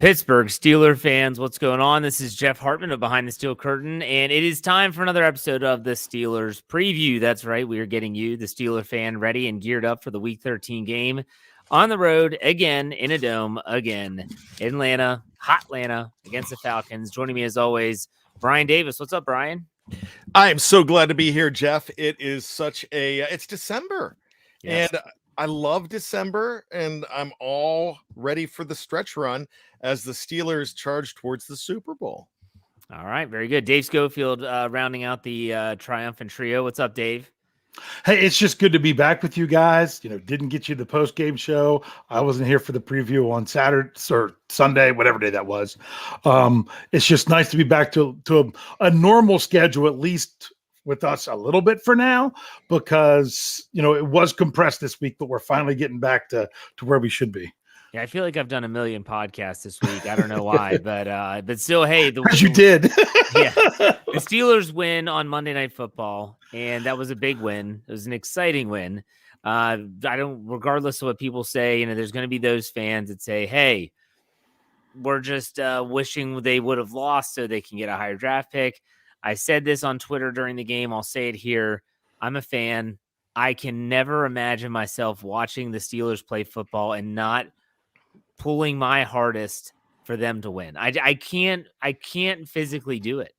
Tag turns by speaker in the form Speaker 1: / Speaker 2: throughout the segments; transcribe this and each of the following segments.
Speaker 1: Pittsburgh Steelers fans, what's going on? This is Jeff Hartman of Behind the Steel Curtain, and it is time for another episode of the Steelers Preview. That's right, we are getting you, the Steeler fan, ready and geared up for the Week 13 game on the road again, in a dome, again, in Atlanta, hot Atlanta, against the Falcons. Joining me as always, Bryan Davis. What's up, Bryan?
Speaker 2: I am so glad to be here, Jeff. It is it's December,
Speaker 1: Yes.
Speaker 2: and I love December, and I'm all ready for the stretch run as the Steelers charge towards the Super Bowl.
Speaker 1: All right, very good. Dave Schofield rounding out the triumphant trio. What's up, Dave?
Speaker 3: Hey, it's just good to be back with you guys. Didn't get you the post-game show. I wasn't here for the preview on Saturday or Sunday, whatever day that was. It's just nice to be back to a normal schedule, at least with us a little bit for now, because, it was compressed this week, but we're finally getting back to where we should be.
Speaker 1: Yeah, I feel like I've done a million podcasts this week. I don't know why, but still, hey,
Speaker 3: You did.
Speaker 1: Yeah, the Steelers win on Monday Night Football, and that was a big win. It was an exciting win. Regardless of what people say, there's going to be those fans that say, "Hey, we're just wishing they would have lost so they can get a higher draft pick." I said this on Twitter during the game. I'll say it here. I'm a fan. I can never imagine myself watching the Steelers play football and not pulling my hardest for them to win. I can't physically do it.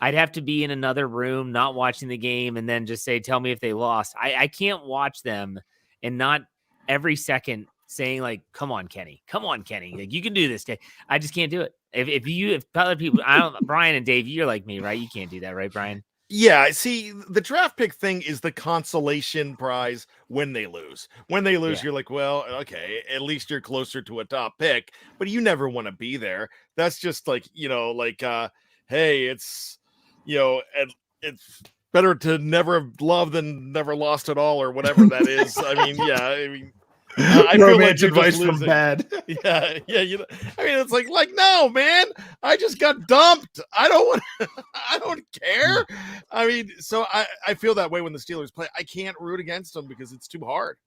Speaker 1: I'd have to be in another room, not watching the game, and then just say, tell me if they lost. I can't watch them and not every second saying, like, come on, Kenny. Like, you can do this. I just can't do it. If other people, Bryan and Dave, you're like me, right? You can't do that, right, Bryan?
Speaker 2: Yeah, see, the draft pick thing is the consolation prize when they lose. When they lose, You're like, well, okay, at least you're closer to a top pick, but you never want to be there. That's just like, hey, it's, it's better to never have loved than never lost at all, or whatever that is. I feel like
Speaker 3: advice from bad.
Speaker 2: Yeah. It's like, no, man, I just got dumped. I don't care. So I feel that way when the Steelers play. I can't root against them because it's too hard.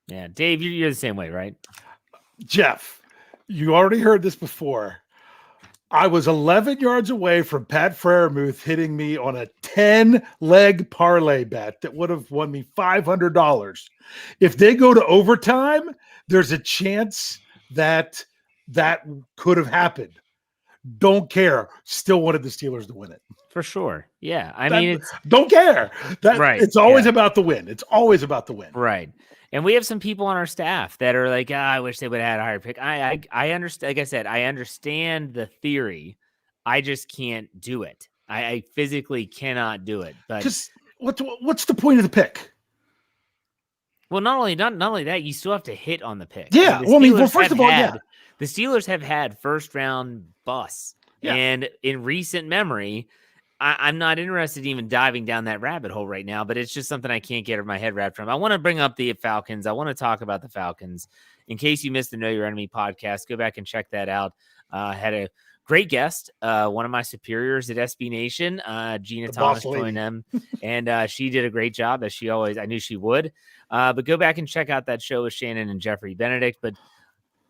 Speaker 1: Yeah, Dave, you're the same way, right?
Speaker 3: Jeff, you already heard this before. I was 11 yards away from Pat Freiermuth hitting me on a 10-leg parlay bet that would have won me $500. If they go to overtime, there's a chance that could have happened. Don't care. Still wanted the Steelers to win it.
Speaker 1: For sure. Yeah.
Speaker 3: Don't care.
Speaker 1: Right.
Speaker 3: It's always about the win. It's always about the win.
Speaker 1: Right. And we have some people on our staff that are like, I wish they would have had a higher pick. I understand. Like I said, I understand the theory. I just can't do it. I physically cannot do it. But
Speaker 3: what's the point of the pick?
Speaker 1: Well, not only that, you still have to hit on the pick.
Speaker 3: Yeah. First of all,
Speaker 1: the Steelers have had first round busts, and in recent memory, I'm not interested in even diving down that rabbit hole right now, but it's just something I can't get my head wrapped around. I want to bring up the Falcons. I want to talk about the Falcons. In case you missed the Know Your Enemy podcast, go back and check that out. Had a great guest, one of my superiors at SB Nation, Gina Thomas, joined them, and she did a great job, as I knew she would. But go back and check out that show with Shannon and Jeffrey Benedict. But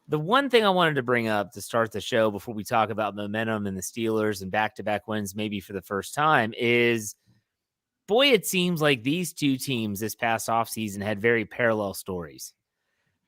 Speaker 1: the one thing I wanted to bring up to start the show before we talk about momentum and the Steelers and back-to-back wins maybe for the first time is, boy, it seems like these two teams this past offseason had very parallel stories.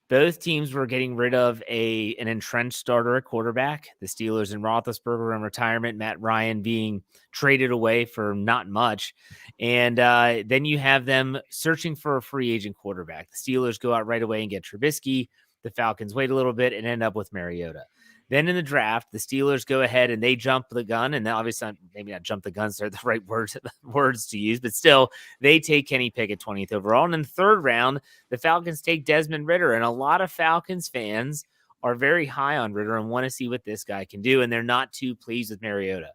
Speaker 1: Both teams were getting rid of an entrenched starter at quarterback. The Steelers and Roethlisberger in retirement, Matt Ryan being traded away for not much. And then you have them searching for a free agent quarterback. The Steelers go out right away and get Trubisky. The Falcons wait a little bit and end up with Mariota. Then in the draft, the Steelers go ahead and they jump the gun, and obviously maybe not jump the guns, they're the right words to use, but still they take Kenny Pickett 20th overall. And in the third round, the Falcons take Desmond Ridder, and a lot of Falcons fans are very high on Ridder and want to see what this guy can do, and they're not too pleased with Mariota.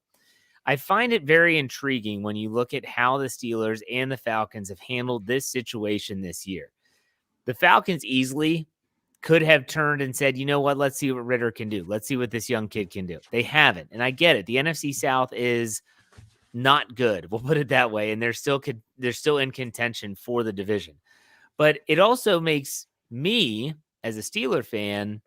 Speaker 1: I find it very intriguing when you look at how the Steelers and the Falcons have handled this situation this year. The Falcons easily could have turned and said, you know what, let's see what Ridder can do. Let's see what this young kid can do. They haven't, and I get it. The NFC South is not good. We'll put it that way, and they're still in contention for the division. But it also makes me, as a Steeler fan,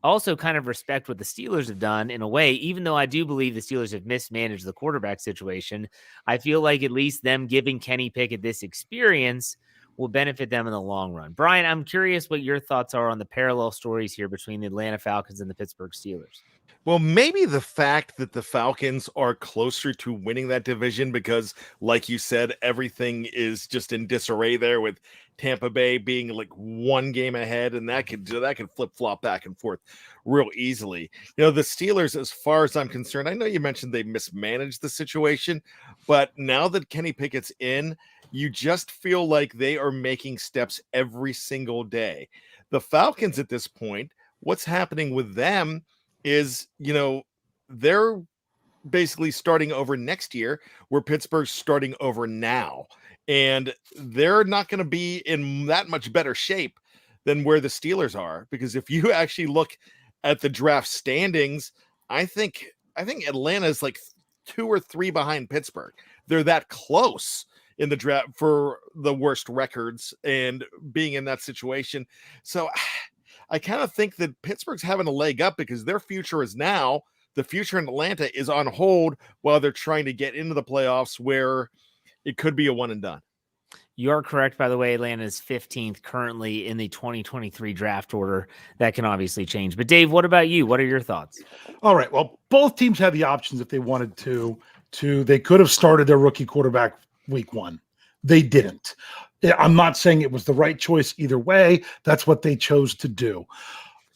Speaker 1: also kind of respect what the Steelers have done in a way, even though I do believe the Steelers have mismanaged the quarterback situation. I feel like at least them giving Kenny Pickett this experience will benefit them in the long run. Bryan, I'm curious what your thoughts are on the parallel stories here between the Atlanta Falcons and the Pittsburgh Steelers.
Speaker 2: Well, maybe the fact that the Falcons are closer to winning that division because, like you said, everything is just in disarray there with Tampa Bay being like one game ahead, and that could flip-flop back and forth real easily. The Steelers, as far as I'm concerned, I know you mentioned they mismanaged the situation, but now that Kenny Pickett's in, you just feel like they are making steps every single day. The Falcons at this point, what's happening with them is, they're basically starting over next year where Pittsburgh's starting over now. And they're not going to be in that much better shape than where the Steelers are. Because if you actually look at the draft standings, I think Atlanta is like 2 or 3 behind Pittsburgh. They're that close in the draft for the worst records and being in that situation. So I kind of think that Pittsburgh's having a leg up because their future is now. The future in Atlanta is on hold while they're trying to get into the playoffs where it could be a one and done.
Speaker 1: You are correct, by the way. Atlanta is 15th currently in the 2023 draft order. That can obviously change. But Dave, what about you? What are your thoughts?
Speaker 3: All right. Well, both teams had the options if they wanted to. They could have started their rookie quarterback week 1. They didn't. I'm not saying it was the right choice either way. That's what they chose to do.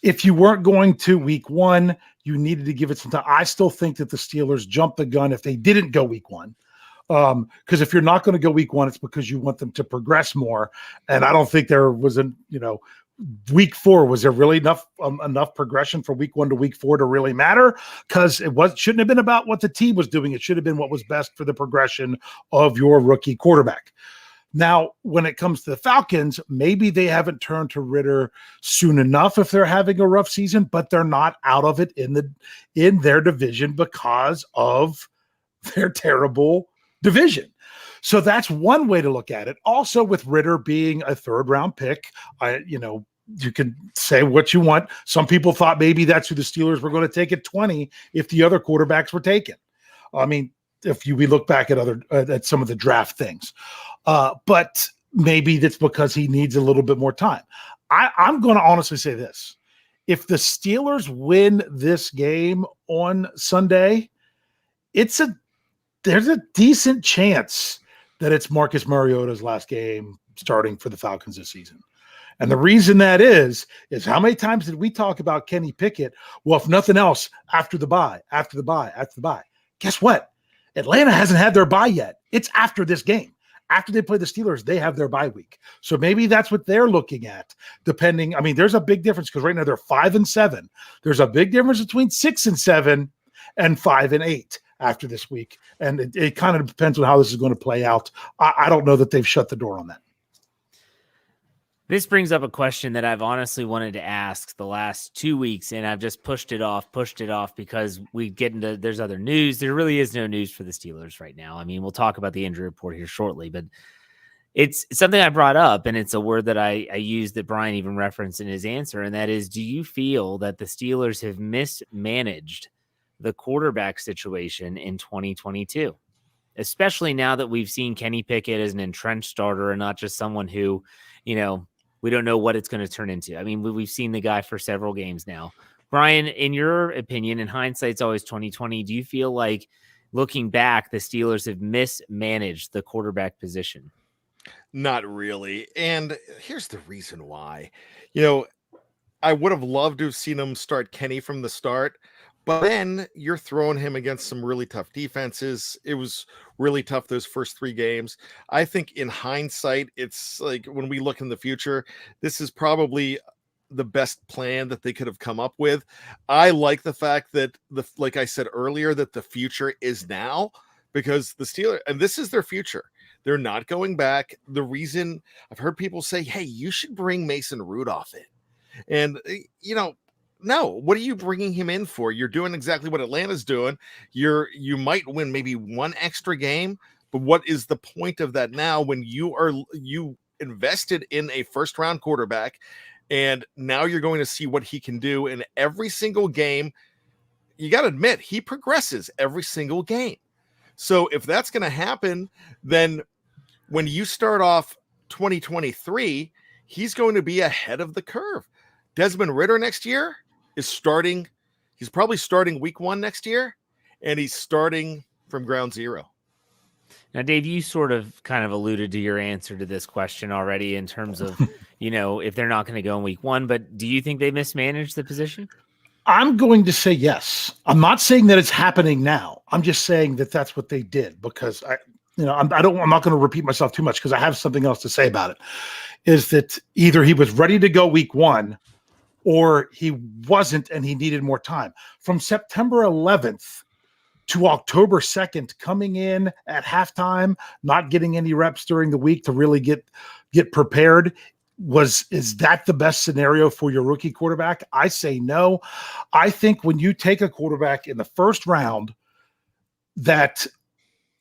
Speaker 3: If you weren't going to week 1, you needed to give it some time. I still think that the Steelers jumped the gun if they didn't go week 1. Because if you're not going to go week 1, it's because you want them to progress more. And I don't think there was week 4, was there really enough progression from week 1 to week 4 to really matter? Because shouldn't have been about what the team was doing. It should have been what was best for the progression of your rookie quarterback. Now, when it comes to the Falcons, maybe they haven't turned to Ritter soon enough if they're having a rough season, but they're not out of it in their division because of their terrible division. So that's one way to look at it. Also, with Ritter being a 3rd-round pick, you can say what you want. Some people thought maybe that's who the Steelers were going to take at 20 if the other quarterbacks were taken. I mean, we look back at some of the draft things. But maybe that's because he needs a little bit more time. I'm going to honestly say this. If the Steelers win this game on Sunday, there's a decent chance that it's Marcus Mariota's last game starting for the Falcons this season. And the reason that is how many times did we talk about Kenny Pickett? Well, if nothing else, after the bye. Guess what? Atlanta hasn't had their bye yet. It's after this game. After they play the Steelers, they have their bye week. So maybe that's what they're looking at, depending. I mean, there's a big difference because right now they're 5-7. There's a big difference between 6-7 and 5-8 after this week. And it kind of depends on how this is going to play out. I don't know that they've shut the door on that.
Speaker 1: This brings up a question that I've honestly wanted to ask the last 2 weeks, and I've just pushed it off because we get into, there's other news. There really is no news for the Steelers right now. I mean, we'll talk about the injury report here shortly, but it's something I brought up, and it's a word that I used that Bryan even referenced in his answer, and that is, do you feel that the Steelers have mismanaged the quarterback situation in 2022? Especially now that we've seen Kenny Pickett as an entrenched starter and not just someone who, we don't know what it's going to turn into. I mean, we've seen the guy for several games now. Bryan, in your opinion, in hindsight's always 2020, do you feel like, looking back, the Steelers have mismanaged the quarterback position?
Speaker 2: Not really. And here's the reason why. I would have loved to have seen him start Kenny from the start, but then you're throwing him against some really tough defenses. It was really tough those first 3 games. I think in hindsight, it's like when we look in the future, this is probably the best plan that they could have come up with. I like the fact that like I said earlier, that the future is now, because the Steelers, and this is their future. They're not going back. The reason I've heard people say, hey, you should bring Mason Rudolph in. And, no, what are you bringing him in for? You're doing exactly what Atlanta's doing. You might win maybe 1 extra game, but what is the point of that now when you invested in a 1st-round quarterback? And now you're going to see what he can do in every single game. You got to admit, he progresses every single game. So if that's going to happen, then when you start off 2023, he's going to be ahead of the curve. Desmond Ridder next year is starting. He's probably starting week 1 next year, and he's starting from ground zero.
Speaker 1: Now, Dave, you sort of kind of alluded to your answer to this question already in terms of, if they're not going to go in week 1, but do you think they mismanaged the position?
Speaker 3: I'm going to say yes. I'm not saying that it's happening now. I'm just saying that that's what they did, because I'm not going to repeat myself too much because I have something else to say about it. Is that either he was ready to go week 1 or he wasn't and he needed more time. From September 11th to October 2nd, coming in at halftime, not getting any reps during the week to really get prepared. Is that the best scenario for your rookie quarterback? I say no. I think when you take a quarterback in the first round, that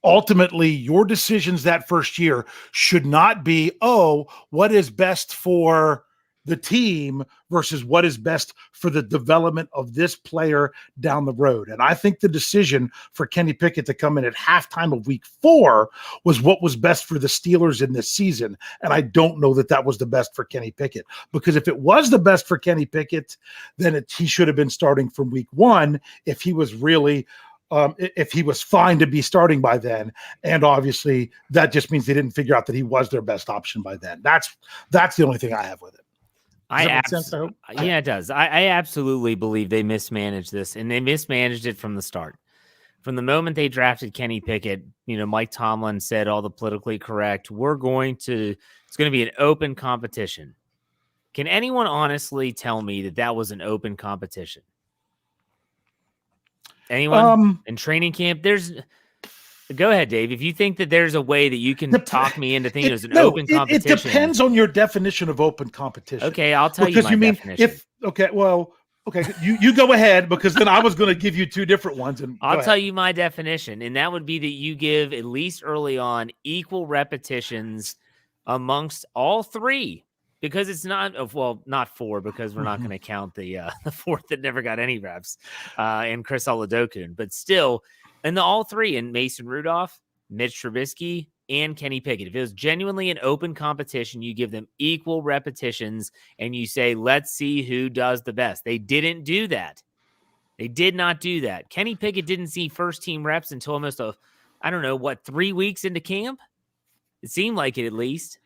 Speaker 3: ultimately your decisions that first year should not be, what is best for the team versus what is best for the development of this player down the road. And I think the decision for Kenny Pickett to come in at halftime of week 4 was what was best for the Steelers in this season. And I don't know that that was the best for Kenny Pickett, because if it was the best for Kenny Pickett, then he should have been starting from week 1 if he was really if he was fine to be starting by then. And obviously that just means they didn't figure out that he was their best option by then. That's the only thing I have with it. Does that make sense, I hope?
Speaker 1: Yeah, it does. I absolutely believe they mismanaged this, and they mismanaged it from the start. From the moment they drafted Kenny Pickett, Mike Tomlin said all the politically correct, it's going to be an open competition. Can anyone honestly tell me that was an open competition? Anyone in training camp? Go ahead, Dave. If you think that there's a way that you can talk me into thinking it was an open competition.
Speaker 3: It depends on your definition of open competition.
Speaker 1: Okay, I'll tell you my definition.
Speaker 3: You go ahead, because then I was going to give you 2 different ones. And
Speaker 1: I'll tell you my definition, and that would be that you give, at least early on, equal repetitions amongst all 3. Because it's not 4, because we're not going to count the 4th that never got any reps, and Chris Oladokun. But still, and all 3, and Mason Rudolph, Mitch Trubisky, and Kenny Pickett. If it was genuinely an open competition, you give them equal repetitions, and you say, let's see who does the best. They didn't do that. They did not do that. Kenny Pickett didn't see first-team reps until almost 3 weeks into camp? It seemed like it, at least.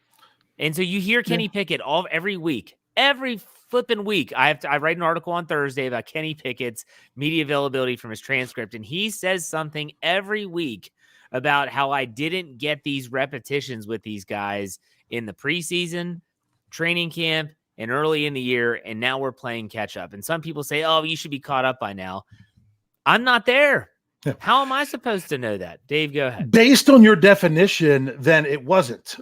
Speaker 1: And so you hear Kenny Pickett every week, every flipping week. I write an article on Thursday about Kenny Pickett's media availability from his transcript, and he says something every week about how I didn't get these repetitions with these guys in the preseason, training camp, and early in the year, and now we're playing catch up. And some people say, you should be caught up by now. I'm not there. Yeah. How am I supposed to know that? Dave, go ahead.
Speaker 3: Based on your definition, then it wasn't.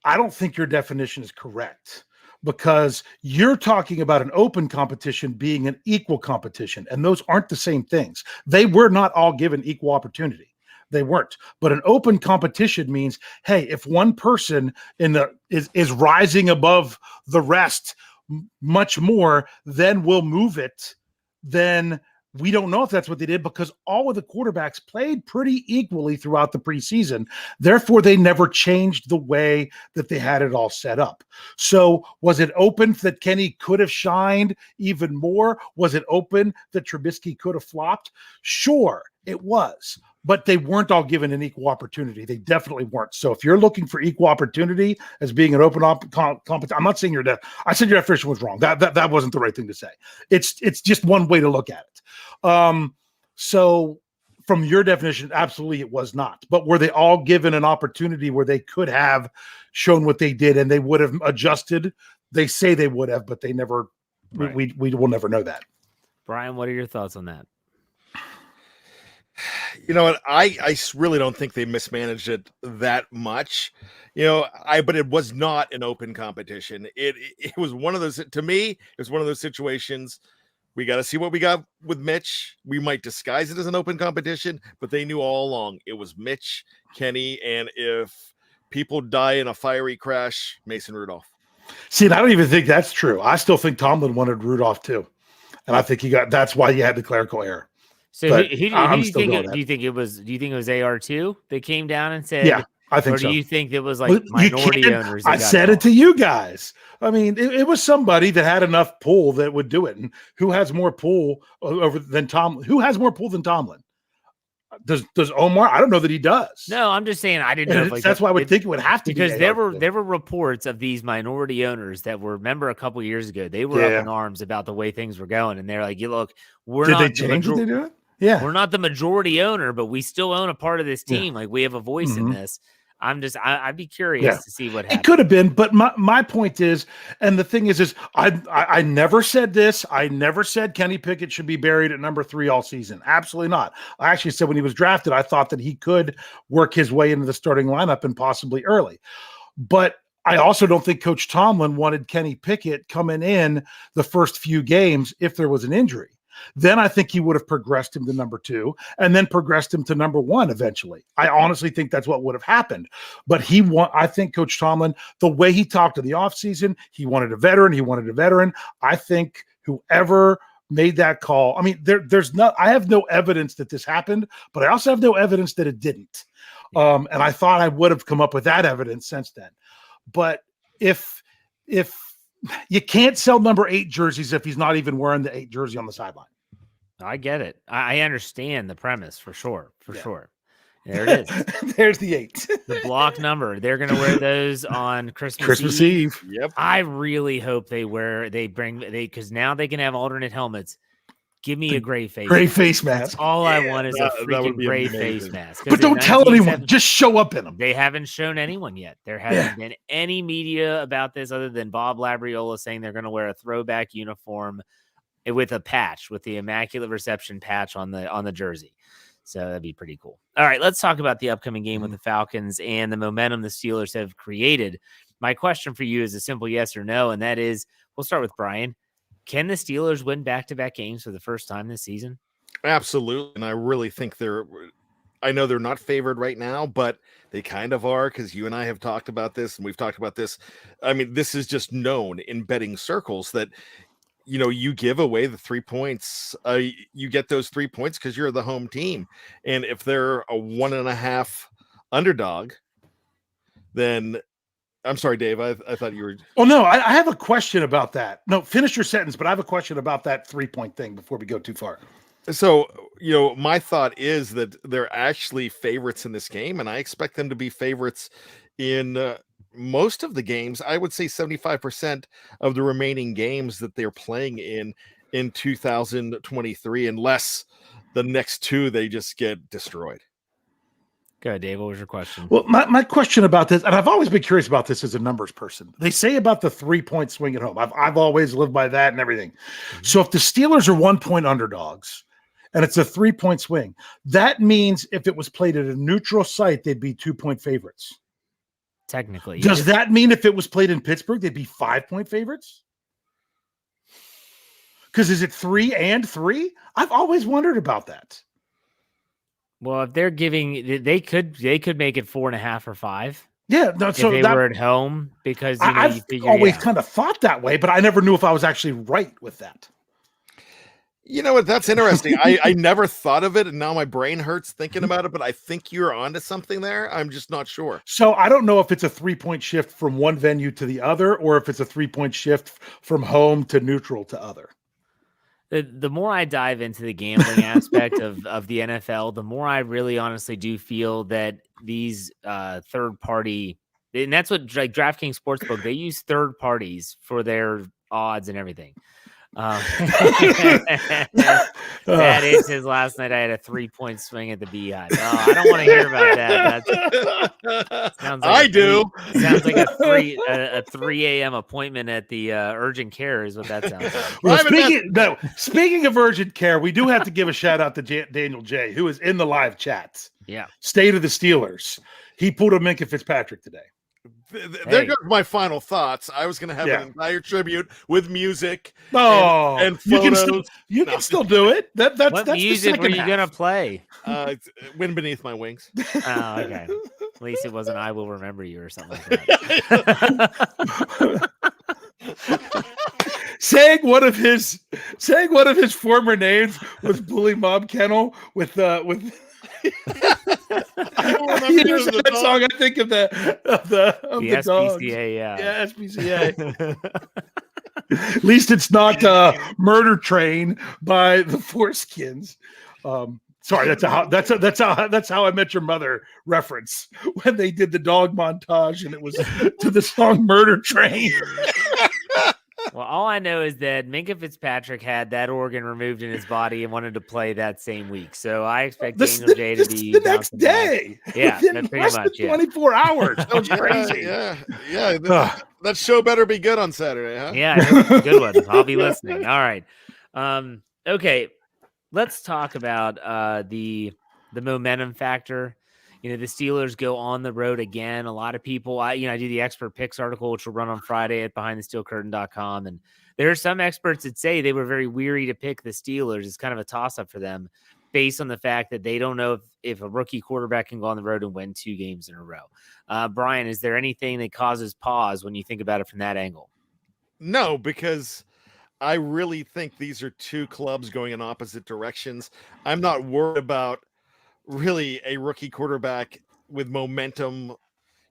Speaker 3: I don't think your definition is correct, because you're talking about an open competition being an equal competition, and those aren't the same things. They were not all given equal opportunity. They weren't. But an open competition means, hey, if one person is rising above the rest much more, then we'll move it. Then we don't know if that's what they did, because all of the quarterbacks played pretty equally throughout the preseason. Therefore, they never changed the way that they had it all set up. So was it open that Kenny could have shined even more? Was it open that Trubisky could have flopped? Sure, it was. But they weren't all given an equal opportunity. They definitely weren't. So if you're looking for equal opportunity as being an open competition, I'm not saying I said your definition was wrong. That wasn't the right thing to say. It's just one way to look at it. So from your definition, absolutely it was not. But were they all given an opportunity where they could have shown what they did and they would have adjusted? They say they would have, but they never. Right. We will never know that.
Speaker 1: Bryan, what are your thoughts on that?
Speaker 2: You know what? I really don't think they mismanaged it that much. But it was not an open competition. It was one of those, to me, it was one of those situations. We got to see what we got with Mitch. We might disguise it as an open competition, but they knew all along it was Mitch, Kenny, and if people die in a fiery crash, Mason Rudolph.
Speaker 3: See, and I don't even think that's true. I still think Tomlin wanted Rudolph too. And I think that's why you had the clerical error.
Speaker 1: So
Speaker 3: But
Speaker 1: who do you think? Do you think it was AR2 that came down and said?
Speaker 3: Yeah, I think so.
Speaker 1: Or do you think it was like minority owners?
Speaker 3: I said it to you guys. I mean, it was somebody that had enough pull that would do it. And who has more pull than Tomlin? Who has more pull than Tomlin? Does Omar? I don't know that he does.
Speaker 1: No, I'm just saying I didn't know.
Speaker 3: That's why I would think it would have to
Speaker 1: because there were reports of these minority owners that were, remember a couple years ago, they were up in arms about the way things were going, and they're like, look,
Speaker 3: Did they change what they do? Yeah,
Speaker 1: we're not the majority owner, but we still own a part of this team. Like, we have a voice in this. I'd be curious to see what happened.
Speaker 3: It could have been, but my point is, and the thing is I never said this. I never said Kenny Pickett should be buried at number 3 all season. Absolutely not. I actually said when he was drafted, I thought that he could work his way into the starting lineup and possibly early. But I also don't think Coach Tomlin wanted Kenny Pickett coming in the first few games if there was an injury. Then I think he would have progressed him to number 2 and then progressed him to number 1 eventually. I honestly think that's what would have happened. But I think Coach Tomlin, the way he talked to the offseason, he wanted a veteran. I think whoever made that call, I mean, I have no evidence that this happened, but I also have no evidence that it didn't. And I thought I would have come up with that evidence since then. But if you can't sell number 8 jerseys if he's not even wearing the 8 jersey on the sideline.
Speaker 1: I get it. I understand the premise for sure. Sure. There it is.
Speaker 3: There's the 8.
Speaker 1: The block number. They're going to wear those on Christmas
Speaker 3: Eve.
Speaker 2: Yep.
Speaker 1: I really hope because now they can have alternate helmets. Give me a gray face.
Speaker 3: Gray face mask.
Speaker 1: That's all I want is a freaking gray face mask.
Speaker 3: But don't tell anyone. Just show up in them.
Speaker 1: They haven't shown anyone yet. There hasn't been any media about this other than Bob Labriola saying they're going to wear a throwback uniform with a patch, with the Immaculate Reception patch on the jersey. So that'd be pretty cool. All right, let's talk about the upcoming game with the Falcons and the momentum the Steelers have created. My question for you is a simple yes or no, and that is, we'll start with Bryan. Can the Steelers win back-to-back games for the first time this season?
Speaker 2: Absolutely. And I really think I know they're not favored right now, but they kind of are, because you and I have talked about this, and we've talked about this. I mean, this is just known in betting circles that, you give away the 3 points. You get those 3 points because you're the home team. And if they're a 1.5 underdog, then I'm sorry, Dave. I thought you were.
Speaker 3: Oh, no, I have a question about that. No, finish your sentence, but I have a question about that 3-point thing before we go too far.
Speaker 2: So, my thought is that they're actually favorites in this game, and I expect them to be favorites in most of the games. I would say 75% of the remaining games that they're playing in 2023, unless the next 2 they just get destroyed.
Speaker 1: Go ahead, Dave. What was your question?
Speaker 3: Well, my question about this, and I've always been curious about this as a numbers person. They say about the 3-point swing at home. I've always lived by that and everything. Mm-hmm. So if the Steelers are 1-point underdogs and it's a 3-point swing, that means if it was played at a neutral site, they'd be 2-point favorites.
Speaker 1: Technically.
Speaker 3: Does that mean if it was played in Pittsburgh, they'd be 5-point favorites? Because is it 3 and 3? I've always wondered about that.
Speaker 1: Well, if they're giving, they could make it 4.5 or 5.
Speaker 3: Yeah, no.
Speaker 1: If they were at home, because
Speaker 3: I've always kind of thought that way, but I never knew if I was actually right with that.
Speaker 2: You know what? That's interesting. I never thought of it, and now my brain hurts thinking about it. But I think you're onto something there. I'm just not sure.
Speaker 3: So I don't know if it's a 3-point shift from one venue to the other, or if it's a 3-point shift from home to neutral to other.
Speaker 1: The more I dive into the gambling aspect of the NFL, the more I really honestly do feel that these third party, and that's what, like, DraftKings Sportsbook, they use third parties for their odds and everything. That is his last night. I had a 3-point swing at the Beehive. Oh, I don't want to hear about that. Sounds like
Speaker 2: I do.
Speaker 1: Sounds like a 3 a.m. appointment at the urgent care is what that sounds like.
Speaker 3: Well, speaking of urgent care, we do have to give a shout out to Daniel J, who is in the live chats.
Speaker 1: Yeah. State
Speaker 3: of the Steelers. He pulled a Minkah Fitzpatrick today.
Speaker 2: There goes my final thoughts. I was going to have an entire tribute with music and
Speaker 3: photos. You can still do it. That's
Speaker 1: music were you going to play?
Speaker 2: Wind Beneath My Wings.
Speaker 1: Oh, okay. At least it wasn't I Will Remember You or something like that.
Speaker 3: saying one of his former names was Bully Mob Kennel with
Speaker 2: I don't remember
Speaker 3: you said
Speaker 2: the
Speaker 3: that
Speaker 2: dog.
Speaker 3: song. I think of the dogs.
Speaker 1: SPCA,
Speaker 3: Yeah, SPCA. At least it's not Murder Train by the Foreskins. Sorry, that's how I Met Your Mother reference when they did the dog montage and it was to the song Murder Train.
Speaker 1: Well, all I know is that Minka Fitzpatrick had that organ removed in his body and wanted to play that same week. So I expect Daniel J to be
Speaker 3: the next day.
Speaker 1: Back. Yeah,
Speaker 3: within
Speaker 1: pretty
Speaker 3: less
Speaker 1: much.
Speaker 3: Than 24 hours. That was crazy.
Speaker 2: Yeah. That show better be good on Saturday, huh?
Speaker 1: Yeah, I hope it's a good one. I'll be listening. All right. Okay. Let's talk about the momentum factor. The Steelers go on the road again. A lot of people, I do the expert picks article, which will run on Friday at behindthesteelcurtain.com. And there are some experts that say they were very weary to pick the Steelers. It's kind of a toss-up for them based on the fact that they don't know if a rookie quarterback can go on the road and win 2 games in a row. Bryan, is there anything that causes pause when you think about it from that angle?
Speaker 2: No, because I really think these are 2 clubs going in opposite directions. I'm not worried about really a rookie quarterback with momentum,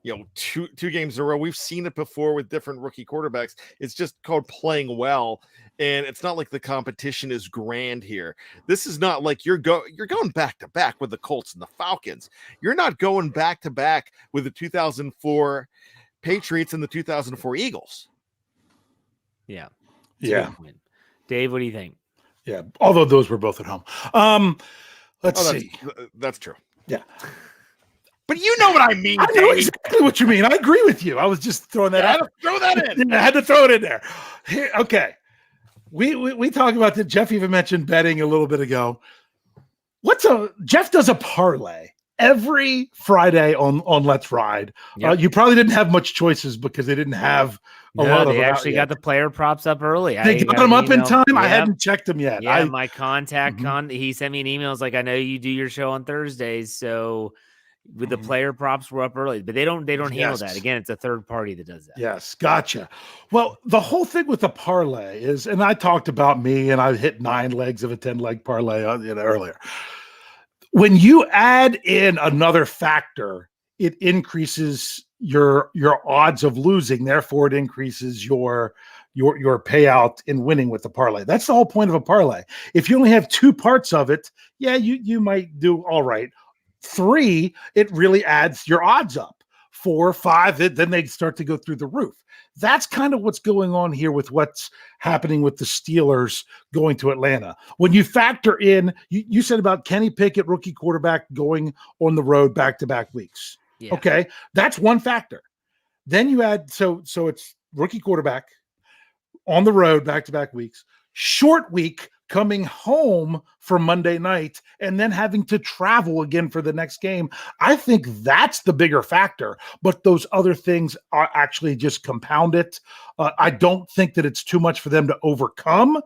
Speaker 2: 2 games in a row. We've seen it before with different rookie quarterbacks. It's just called playing well, and it's not like the competition is grand here. This is not like you're going back to back with the Colts and the Falcons. You're not going back to back with the 2004 Patriots and the 2004 Eagles.
Speaker 1: Yeah.
Speaker 3: Yeah.
Speaker 1: Dave, what do you think?
Speaker 3: Yeah. Although those were both at home. Let's see.
Speaker 2: That's true.
Speaker 3: Yeah.
Speaker 2: But you know what I mean.
Speaker 3: I know exactly what you mean. I agree with you. I was just throwing that out.
Speaker 2: Throw that in.
Speaker 3: I had to throw it in there. Here, okay. We talked about that. Jeff even mentioned betting a little bit ago. Jeff does a parlay every Friday on Let's Ride. Yep. You probably didn't have much choices because they didn't have a lot of.
Speaker 1: They actually got the player props up early.
Speaker 3: They got them up in time. Yep. I hadn't checked them yet.
Speaker 1: Yeah, my contact he sent me an email. It's like, I know you do your show on Thursdays, so with the player props were up early, but they don't handle that. Again, it's a third party that does that.
Speaker 3: Yes, gotcha. Well, the whole thing with the parlay is, and I talked about me, and I hit 9 legs of a 10-leg parlay earlier. When you add in another factor, it increases your odds of losing. Therefore, it increases your payout in winning with the parlay. That's the whole point of a parlay. If you only have 2 parts of it, yeah, you might do all right. 3, it really adds your odds up. 4, 5, then they start to go through the roof. That's kind of what's going on here with what's happening with the Steelers going to Atlanta. When you factor in, you said about Kenny Pickett, rookie quarterback, going on the road back-to-back weeks. Yeah. Okay, that's one factor. Then you add, so it's rookie quarterback on the road back-to-back weeks, short week coming home from Monday night and then having to travel again for the next game. I think that's the bigger factor, but those other things are actually just compound it. I don't think that it's too much for them to overcome,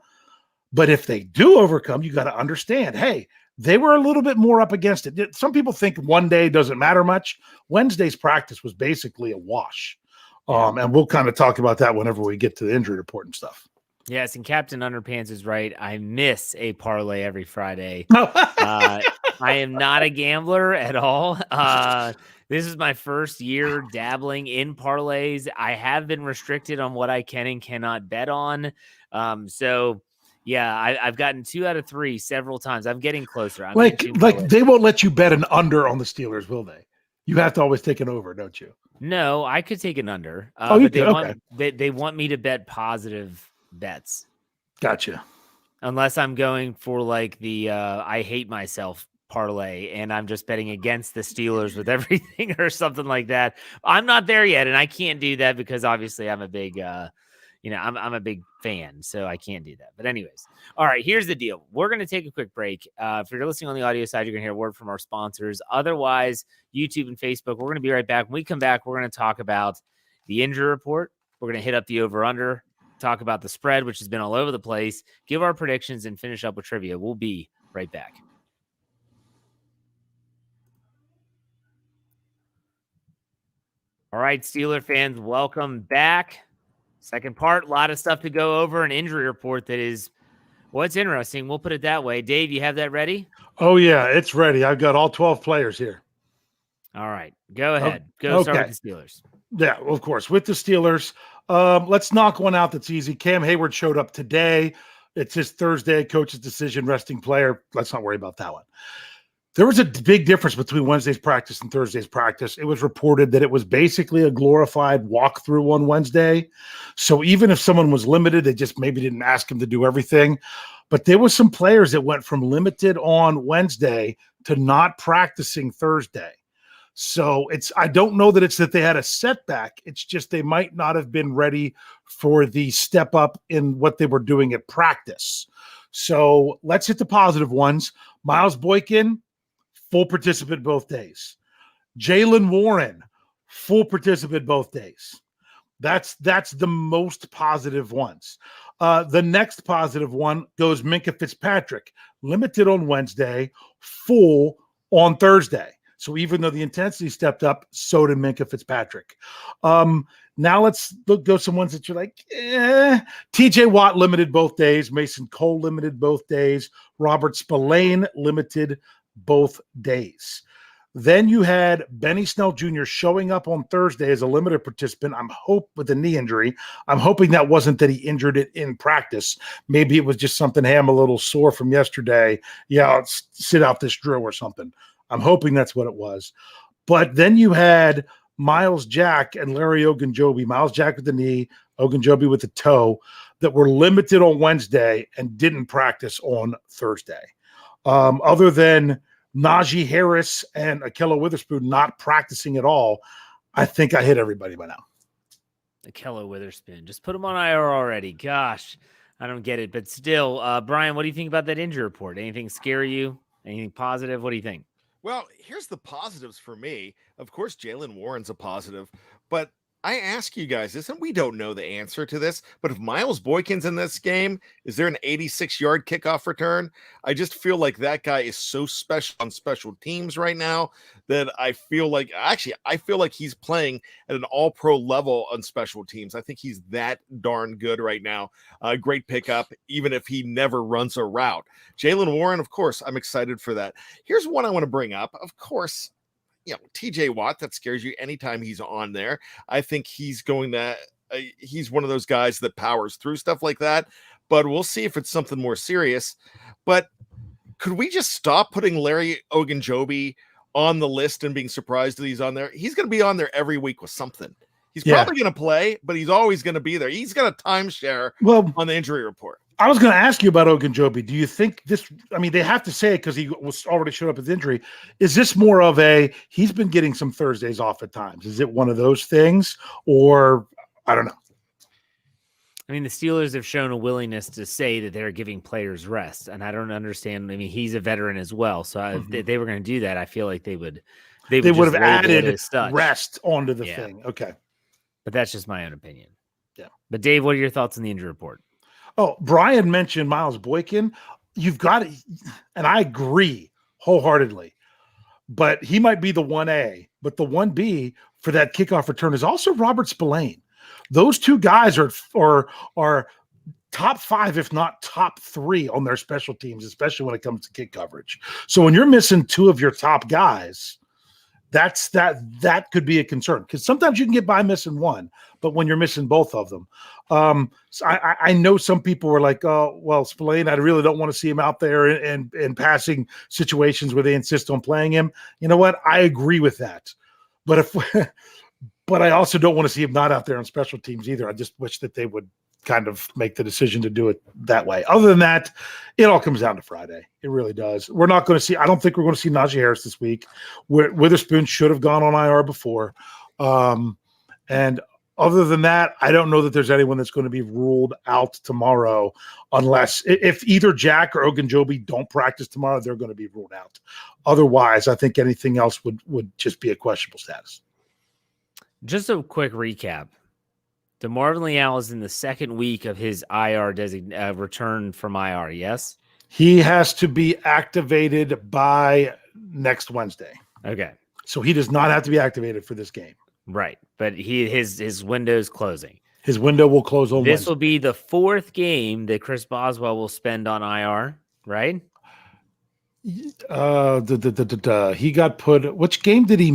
Speaker 3: but if they do overcome, you got to understand, hey, they were a little bit more up against it. Some people think one day doesn't matter much. Wednesday's practice was basically a wash. And we'll kind of talk about that whenever we get to the injury report and stuff.
Speaker 1: Yes, and Captain Underpants is right. I miss a parlay every Friday. I am not a gambler at all. This is my first year dabbling in parlays. I have been restricted on what I can and cannot bet on. So, yeah, I've gotten 2 out of 3 several times. I'm getting closer.
Speaker 3: Like they won't let you bet an under on the Steelers, will they? You have to always take an over, don't you?
Speaker 1: No, I could take an under.
Speaker 3: You
Speaker 1: but they want me to bet positive bets.
Speaker 3: Gotcha.
Speaker 1: Unless I'm going for like the I hate myself parlay and I'm just betting against the Steelers with everything or something like that. I'm not there yet, and I can't do that because obviously I'm a big I'm a big fan, so I can't do that. But anyways, all right, here's the deal. We're going to take a quick break. If you're listening on the audio side, you're going to hear a word from our sponsors. Otherwise, YouTube and Facebook, we're going to be right back. When we come back, we're going to talk about the injury report. We're going to hit up the over-under, talk about the spread, which has been all over the place, give our predictions, and finish up with trivia. We'll be right back. All right, Steeler fans, welcome back. Second part, a lot of stuff to go over. An injury report that is, well, it's interesting. We'll put it that way. Dave, you have that ready?
Speaker 3: Oh, yeah, it's ready. I've got all 12 players here.
Speaker 1: All right. Go ahead. Go start with the Steelers.
Speaker 3: Yeah, of course. With the Steelers, let's knock one out that's easy. Cam Hayward showed up today. It's his Thursday, coach's decision, resting player. Let's not worry about that one. There was a big difference between Wednesday's practice and Thursday's practice. It was reported that it was basically a glorified walkthrough on Wednesday. So even if someone was limited, they just maybe didn't ask him to do everything. But there were some players that went from limited on Wednesday to not practicing Thursday. So I don't know that it's that they had a setback. It's just they might not have been ready for the step up in what they were doing at practice. So let's hit the positive ones. Miles Boykin, full participant both days. Jaylen Warren, full participant both days. That's the most positive ones. The next positive one goes Minkah Fitzpatrick, limited on Wednesday, full on Thursday. So even though the intensity stepped up, so did Minkah Fitzpatrick. Now let's go some ones that you're like, TJ Watt limited both days. Mason Cole limited both days. Robert Spillane limited both days. Then you had Benny Snell Jr. showing up on Thursday as a limited participant. With a knee injury. I'm hoping that wasn't that he injured it in practice. Maybe it was just something, hey, I'm a little sore from yesterday. Yeah, I'll sit out this drill or something. I'm hoping that's what it was. But then you had Miles Jack and Larry Ogunjobi, Miles Jack with the knee, Ogunjobi with the toe, that were limited on Wednesday and didn't practice on Thursday. Other than Najee Harris and Ahkello Witherspoon not practicing at all, I think I hit everybody by now.
Speaker 1: Ahkello Witherspoon. Just put him on IR already. Gosh, I don't get it. But still, Bryan, what do you think about that injury report? Anything scare you? Anything positive? What do you think?
Speaker 2: Well, here's the positives for me. Of course, Jaylen Warren's a positive, but I ask you guys this, and we don't know the answer to this, but if Miles Boykin's in this game, is there an 86-yard kickoff return? I just feel like that guy is so special on special teams right now that I feel like he's playing at an all-pro level on special teams. I think he's that darn good right now. Great pickup, even if he never runs a route. Jaylen Warren, of course, I'm excited for that. Here's one I want to bring up. Of course, TJ Watt, that scares you anytime he's on there. I think he's going to, he's one of those guys that powers through stuff like that, but we'll see if it's something more serious. But could we just stop putting Larry Ogunjobi on the list and being surprised that he's on there? He's going to be on there every week with something. He's probably going to play, but he's always going to be there. He's got a timeshare on the injury report.
Speaker 3: I was going to ask you about Ogunjobi. Do you think this, they have to say it because he was already showed up with injury. Is this more of he's been getting some Thursdays off at times? Is it one of those things, or I don't know?
Speaker 1: The Steelers have shown a willingness to say that they're giving players rest, and I don't understand. He's a veteran as well, so if they were going to do that, I feel like they would have
Speaker 3: added rest onto the thing. Okay,
Speaker 1: but that's just my own opinion.
Speaker 3: Yeah.
Speaker 1: But Dave, what are your thoughts on the injury report?
Speaker 3: Oh, Bryan mentioned Miles Boykin. You've got it, and I agree wholeheartedly. But he might be the 1A, but the 1B for that kickoff return is also Robert Spillane. Those two guys are top 5, if not top 3 on their special teams, especially when it comes to kick coverage. So when you're missing 2 of your top guys, that could be a concern, because sometimes you can get by missing 1, but when you're missing both of them, so I know some people were like, oh, well, Spillane, I really don't want to see him out there in passing situations where they insist on playing him. You know what? I agree with that, but I also don't want to see him not out there on special teams either. I just wish that they would kind of make the decision to do it that way. Other than that, it all comes down to Friday. It really does. We're not going to see, I don't think we're going to see Najee Harris this week. Witherspoon should have gone on IR before. And other than that, I don't know that there's anyone that's going to be ruled out tomorrow, unless if either Jack or Ogunjobi don't practice tomorrow, they're going to be ruled out. Otherwise, I think anything else would just be a questionable status.
Speaker 1: Just a quick recap. DeMarvin Leal is in the second week of his IR return from IR, yes?
Speaker 3: He has to be activated by next Wednesday.
Speaker 1: Okay.
Speaker 3: So he does not have to be activated for this game.
Speaker 1: Right. But his window's closing.
Speaker 3: His window will close on
Speaker 1: This
Speaker 3: Wednesday.
Speaker 1: will be the 4th game that Chris Boswell will spend on IR, right?
Speaker 3: He got put. Which game did he?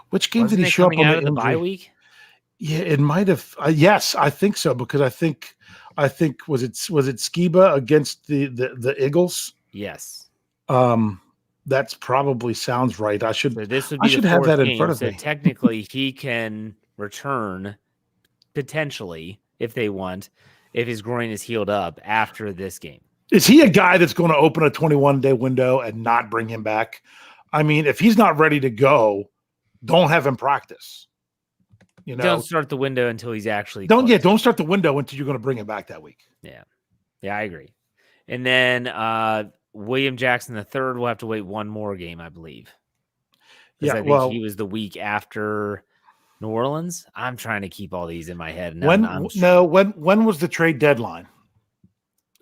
Speaker 3: Which game
Speaker 1: Wasn't
Speaker 3: did he
Speaker 1: it
Speaker 3: show up
Speaker 1: coming
Speaker 3: on
Speaker 1: out
Speaker 3: the
Speaker 1: of the bye
Speaker 3: injury?
Speaker 1: week?
Speaker 3: Yeah, it might have. Yes, I think so because I think was it Skiba against the Eagles?
Speaker 1: Yes.
Speaker 3: That's probably sounds right. I should
Speaker 1: So this would be
Speaker 3: have
Speaker 1: the 4th
Speaker 3: that in
Speaker 1: game.
Speaker 3: front of
Speaker 1: So
Speaker 3: me.
Speaker 1: technically, he can return potentially if they want, if his groin is healed up after this game.
Speaker 3: Is he a guy that's going to open a 21-day window and not bring him back? I mean, if he's not ready to go, don't have him practice. You know,
Speaker 1: Don't start the window until he's actually
Speaker 3: don't
Speaker 1: close.
Speaker 3: don't start the window until you're going to bring him back that week.
Speaker 1: Yeah, I agree. And then William Jackson III will have to wait one more game, I believe.
Speaker 3: Yeah,
Speaker 1: I think he was the week after New Orleans. I'm trying to keep all these in my head.
Speaker 3: When was the trade deadline?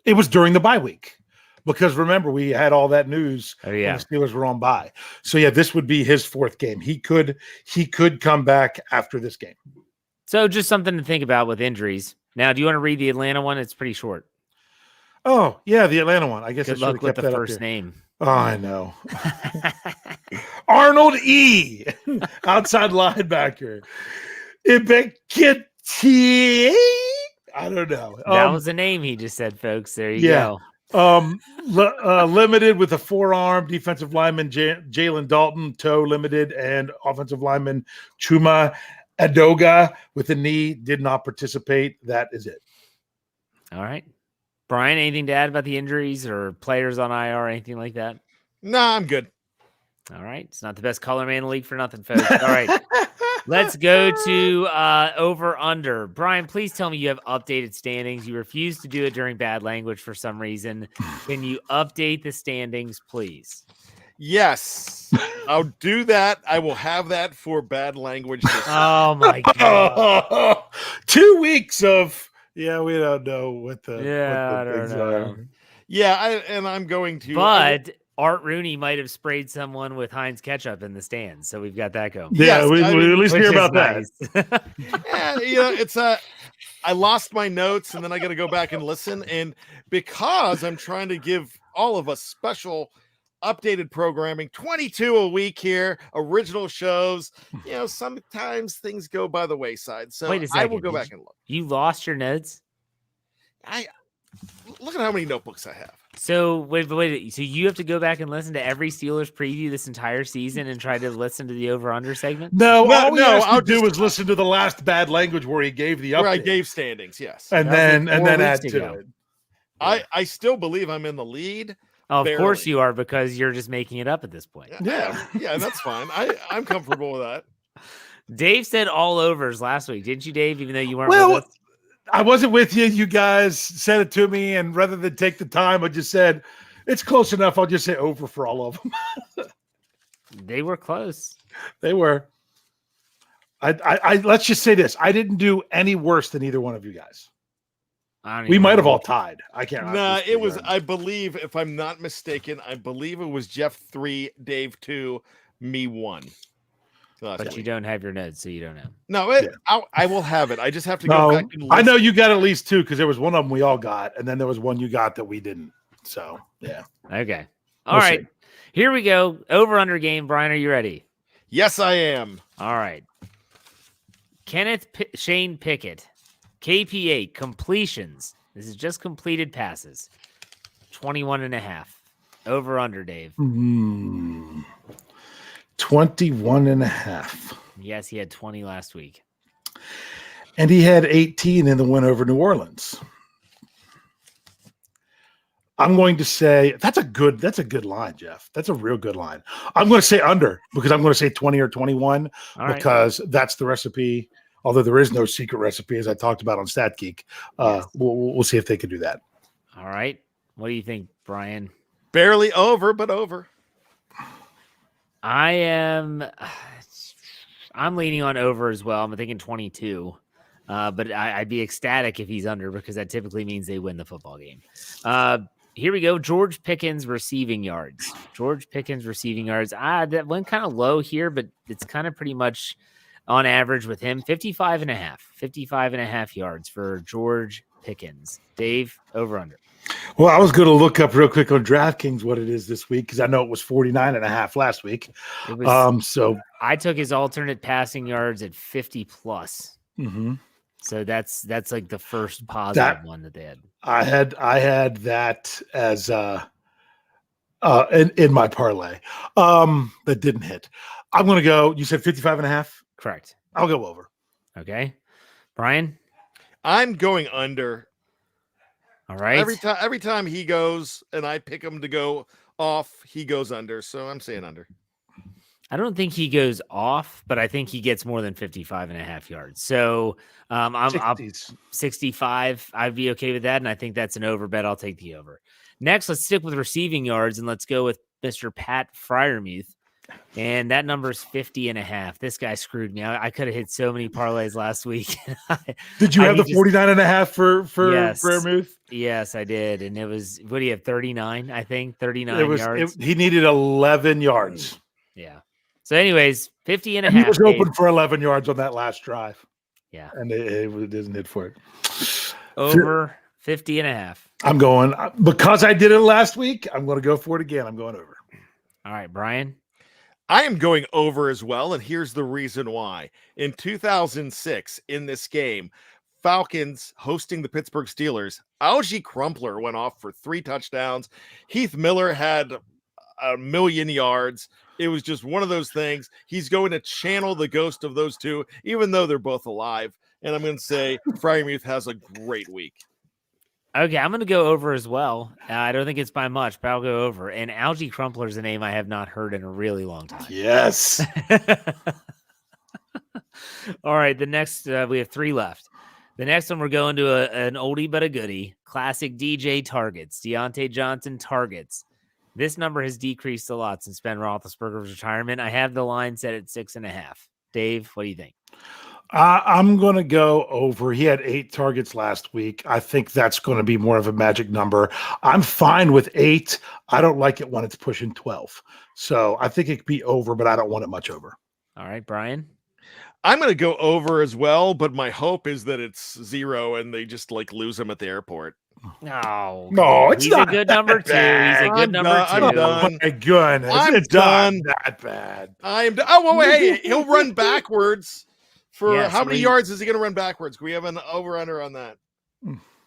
Speaker 3: It was during the bye week. Because remember, we had all that news when the Steelers were on bye. So yeah, this would be his 4th game. He could come back after this game.
Speaker 1: So just something to think about with injuries. Now, do you want to read the Atlanta one? It's pretty short.
Speaker 3: Oh yeah, the Atlanta one. I guess
Speaker 1: Good luck with the first name.
Speaker 3: Oh, I know. Arnold E. outside linebacker. Ibekiti. I don't know.
Speaker 1: That was the name he just said, folks. There you go.
Speaker 3: Limited with a forearm, defensive lineman Jalen Dalton, toe limited, and offensive lineman Chuma Adoga with a knee did not participate. That is it.
Speaker 1: All right. Bryan, anything to add about the injuries or players on IR or anything like that?
Speaker 2: No, I'm good.
Speaker 1: All right. It's not the best color man in the league for nothing, folks. All right. Let's go to over under. Bryan, please tell me you have updated standings. You refuse to do it during bad language for some reason. Can you update the standings, please?
Speaker 2: Yes, I'll do that. I will have that for bad language.
Speaker 1: Oh my God.
Speaker 3: 2 weeks of we don't know what the
Speaker 1: I don't know.
Speaker 2: Yeah, I'm going to.
Speaker 1: But Art Rooney might have sprayed someone with Heinz ketchup in the stands, so we've got that going.
Speaker 3: Yeah, we at least hear about
Speaker 1: nice.
Speaker 3: that.
Speaker 2: Yeah, it's I lost my notes, and then I got to go back and listen. And because I'm trying to give all of us special updated programming, 22 a week here, original shows. Sometimes things go by the wayside. So
Speaker 1: wait a second.
Speaker 2: I will go back and look.
Speaker 1: You lost your notes?
Speaker 2: I look at how many notebooks I have.
Speaker 1: So wait. So you have to go back and listen to every Steelers preview this entire season and try to listen to the over/under segment?
Speaker 3: No. I'll do is listen to the last bad language where he gave the update.
Speaker 2: Where I gave standings, yes,
Speaker 3: and then add to it.
Speaker 2: I still believe I'm in the lead.
Speaker 1: Oh, of course you are, because you're just making it up at this point.
Speaker 2: Yeah, that's fine. I'm comfortable with that.
Speaker 1: Dave said all overs last week, didn't you, Dave? Even though you weren't with us?
Speaker 3: I wasn't with you. You guys said it to me, and rather than take the time, I just said it's close enough. I'll just say over for all of them.
Speaker 1: They were close.
Speaker 3: They were. I let's just say this: I didn't do any worse than either one of you guys. We might have all tied. I can't.
Speaker 2: Nah, it was. I believe, if I'm not mistaken, it was Jeff 3, Dave 2, me 1.
Speaker 1: But you don't have your notes, so you don't know.
Speaker 2: No, I will have it. I just have to go back and listen.
Speaker 3: I know you got at least 2 because there was one of them we all got, and then there was one you got that we didn't. So yeah.
Speaker 1: Okay. All right. Here we go. Over under game. Bryan, are you ready?
Speaker 2: Yes, I am.
Speaker 1: All right. Shane Pickett. KP8 completions. This is just completed passes. 21.5. Over under, Dave.
Speaker 3: 21.5.
Speaker 1: Yes, he had 20 last week.
Speaker 3: And he had 18 in the win over New Orleans. I'm going to say that's a good line, Jeff. That's a real good line. I'm going to say under because I'm going to say 20 or 21 because that's the recipe. Although there is no secret recipe, as I talked about on Stat Geek. We'll see if they can do that.
Speaker 1: All right. What do you think, Bryan?
Speaker 2: Barely over, but over.
Speaker 1: I'm leaning on over as well. I'm thinking 22. But I'd be ecstatic if he's under because that typically means they win the football game. Here we go. George Pickens receiving yards. That went kind of low here, but it's kind of pretty much on average with him, 55 and a half yards for George Pickens. Dave, over under.
Speaker 3: Well, I was going to look up real quick on DraftKings what it is this week because I know it was 49.5 last week.
Speaker 1: It was,
Speaker 3: so
Speaker 1: I took his alternate passing yards at 50 plus.
Speaker 3: Mm-hmm.
Speaker 1: So that's like the first positive one that they had.
Speaker 3: I had that as in my parlay. That didn't hit. I'm going to go. You said 55.5.
Speaker 1: Correct.
Speaker 3: I'll go over.
Speaker 1: Okay, Bryan.
Speaker 2: I'm going under.
Speaker 1: All right.
Speaker 2: Every time he goes and I pick him to go off, he goes under. So I'm saying under.
Speaker 1: I don't think he goes off, but I think he gets more than 55 and a half yards. So I'm up 65. I'd be okay with that. And I think that's an over bet. I'll take the over. Next, let's stick with receiving yards and let's go with Mr. Pat Freiermuth. And that number is 50 and a half. This guy screwed me. I could have hit so many parlays last week.
Speaker 3: Did you have the 49.5 for Freiermuth?
Speaker 1: Yes, I did. And it was, what do you have? 39, I think 39 yards.
Speaker 3: He needed 11 yards.
Speaker 1: Yeah. So anyways, 50 and a
Speaker 3: half. He was open
Speaker 1: Dave.
Speaker 3: for 11 yards on that last drive.
Speaker 1: Yeah.
Speaker 3: And it didn't hit for it.
Speaker 1: Over 50 and a half.
Speaker 3: I'm going, because I did it last week, I'm going to go for it again. I'm going over.
Speaker 1: All right, Bryan.
Speaker 2: I am going over as well, and here's the reason why. In 2006, in this game, Falcons hosting the Pittsburgh Steelers, Algie Crumpler went off for 3 touchdowns. Heath Miller had 1,000,000 yards. It was just one of those things. He's going to channel the ghost of those two, even though they're both alive. And I'm going to say Freiermuth has a great week.
Speaker 1: Okay, I'm going to go over as well. I don't think it's by much, but I'll go over. And Algie Crumpler is a name I have not heard in a really long time.
Speaker 3: Yes.
Speaker 1: All right, the next, we have 3 left. The next one, we're going to an oldie but a goodie. Classic DJ targets. Deontay Johnson targets. This number has decreased a lot since Ben Roethlisberger's retirement. I have the line set at 6.5. Dave, what do you think?
Speaker 3: I'm going to go over. He had 8 targets last week. I think that's going to be more of a magic number. I'm fine with 8. I don't like it when it's pushing 12. So I think it could be over, but I don't want it much over.
Speaker 1: All right, Bryan.
Speaker 2: I'm going to go over as well, but my hope is that it's 0 and they just lose him at the airport.
Speaker 1: No,
Speaker 3: it's
Speaker 1: he's
Speaker 3: not
Speaker 1: a good number 2. He's a good number 2.
Speaker 3: I'm done. My goodness,
Speaker 2: it's
Speaker 3: done. Not that bad.
Speaker 2: I'm done. Oh, well, hey, he'll run backwards. For how many yards is he going to run backwards? Can we have an over-under on that?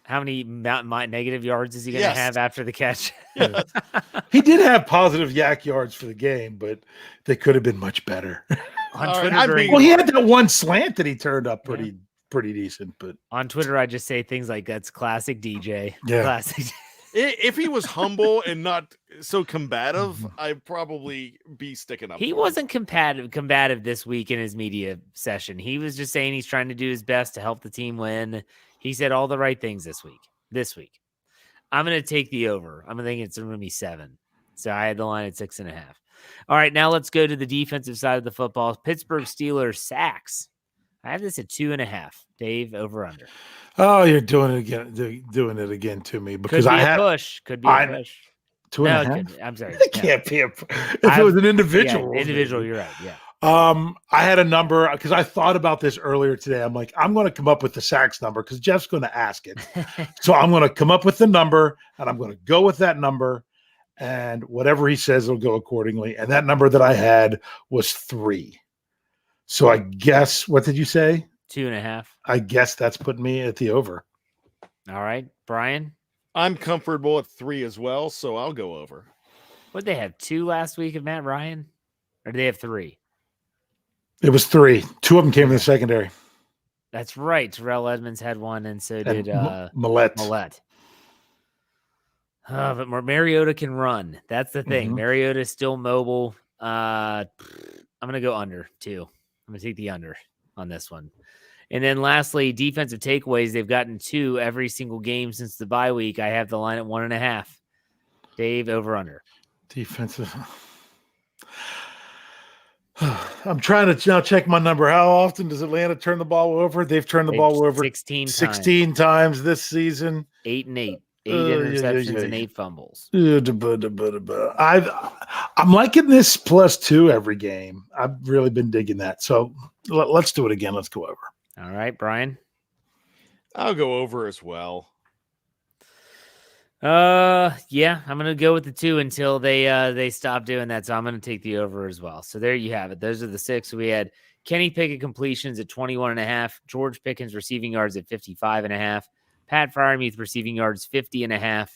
Speaker 1: How many negative yards is he going to have after the catch?
Speaker 2: Yes.
Speaker 3: He did have positive yak yards for the game, but they could have been much better.
Speaker 1: On Twitter,
Speaker 3: he had that one slant that he turned up pretty decent. But
Speaker 1: on Twitter, I just say things like, that's classic DJ.
Speaker 3: Yeah.
Speaker 1: Classic.
Speaker 2: If he was humble and not so combative, I'd probably be sticking up.
Speaker 1: He wasn't combative this week in his media session. He was just saying he's trying to do his best to help the team win. He said all the right things this week. I'm going to take the over. I'm thinking it's going to be 7. So I had the line at 6.5. All right, now let's go to the defensive side of the football. Pittsburgh Steelers sacks. I have this at 2.5. Dave, over under.
Speaker 3: Oh, you're doing it again to me because
Speaker 1: Could be a push.
Speaker 3: 2.5.
Speaker 1: I'm sorry.
Speaker 3: It can't be if it was an individual.
Speaker 1: Individual, you're right. Yeah.
Speaker 3: I had a number because I thought about this earlier today. I'm like, I'm going to come up with the sacks number because Jeff's going to ask it. So I'm going to come up with the number and I'm going to go with that number, and whatever he says will go accordingly. And that number that I had was 3. So I guess, what did you say?
Speaker 1: 2.5.
Speaker 3: I guess that's putting me at the over.
Speaker 1: All right, Bryan.
Speaker 2: I'm comfortable at 3 as well, so I'll go over.
Speaker 1: What did they have? 2 last week of Matt Ryan, or did they have 3?
Speaker 3: It was 3. 2 of them came in the secondary.
Speaker 1: That's right. Terrell Edmonds had 1, and so did
Speaker 3: Millette.
Speaker 1: But Mariota can run. That's the thing. Mariota is still mobile. I'm going to go under 2. I'm going to take the under on this one. And then lastly, defensive takeaways. They've gotten 2 every single game since the bye week. I have the line at 1.5. Dave, over under.
Speaker 3: Defensive. I'm trying to now check my number. How often does Atlanta turn the ball over? They've turned the ball over
Speaker 1: 16
Speaker 3: times this season.
Speaker 1: 8 and 8. 8 interceptions and 8 fumbles.
Speaker 3: I'm liking this +2 every game. I've really been digging that. So let's do it again. Let's go over.
Speaker 1: All right, Bryan.
Speaker 2: I'll go over as well.
Speaker 1: Yeah, I'm gonna go with the 2 until they stop doing that. So I'm gonna take the over as well. So there you have it. Those are the 6. We had Kenny Pickett completions at 21.5, George Pickens receiving yards at 55.5, Pat Freiermuth receiving yards 50.5,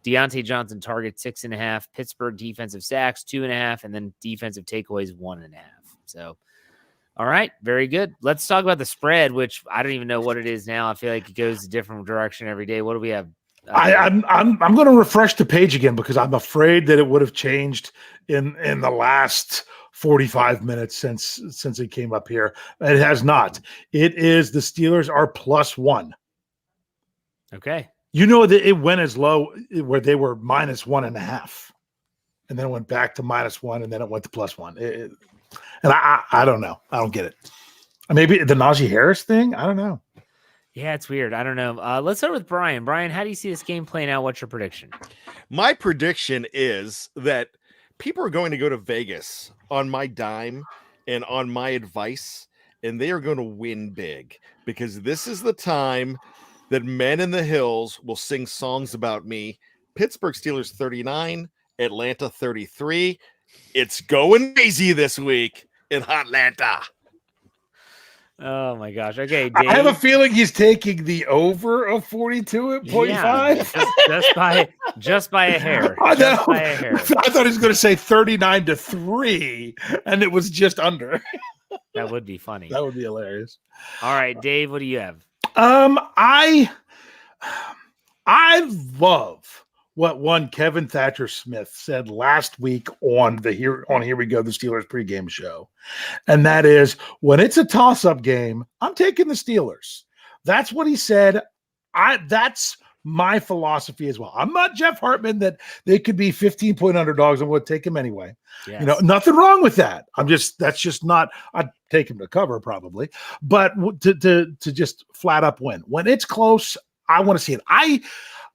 Speaker 1: Deontay Johnson target 6.5, Pittsburgh defensive sacks 2.5, and then defensive takeaways 1.5. So, all right, very good. Let's talk about the spread, which I don't even know what it is now. I feel like it goes a different direction every day. What do we have?
Speaker 3: I'm going to refresh the page again because I'm afraid that it would have changed in the last 45 minutes since it came up here. It has not. It is the Steelers are +1.
Speaker 1: Okay.
Speaker 3: You know that it went as low where they were -1.5, and then it went back to -1, and then it went to +1. And I don't know. I don't get it. Maybe the Najee Harris thing. I don't know.
Speaker 1: Yeah, it's weird. I don't know. Let's start with Bryan. Bryan, how do you see this game playing out? What's your prediction?
Speaker 2: My prediction is that people are going to go to Vegas on my dime and on my advice, and they are going to win big because this is the time that men in the hills will sing songs about me. Pittsburgh Steelers 39, Atlanta 33. It's going crazy this week in Atlanta.
Speaker 1: Oh my gosh. Okay, Dave.
Speaker 3: I have a feeling he's taking the over of 42.5.
Speaker 1: Yeah, just by a hair.
Speaker 3: I
Speaker 1: just by a hair.
Speaker 3: I thought he was going to say 39-3, and it was just under.
Speaker 1: That would be funny.
Speaker 3: That would be hilarious.
Speaker 1: All right, Dave, what do you have?
Speaker 3: I love what one Kevin Thatcher Smith said last week on Here We Go, the Steelers pregame show. And that is, when it's a toss-up game, I'm taking the Steelers. That's what he said. That's my philosophy as well. I'm not Jeff Hartman that they could be 15-point underdogs and would take him anyway. Yes. You know, nothing wrong with that. That's just not, I'd take him to cover probably, but to just flat up win. When it's close, I want to see it.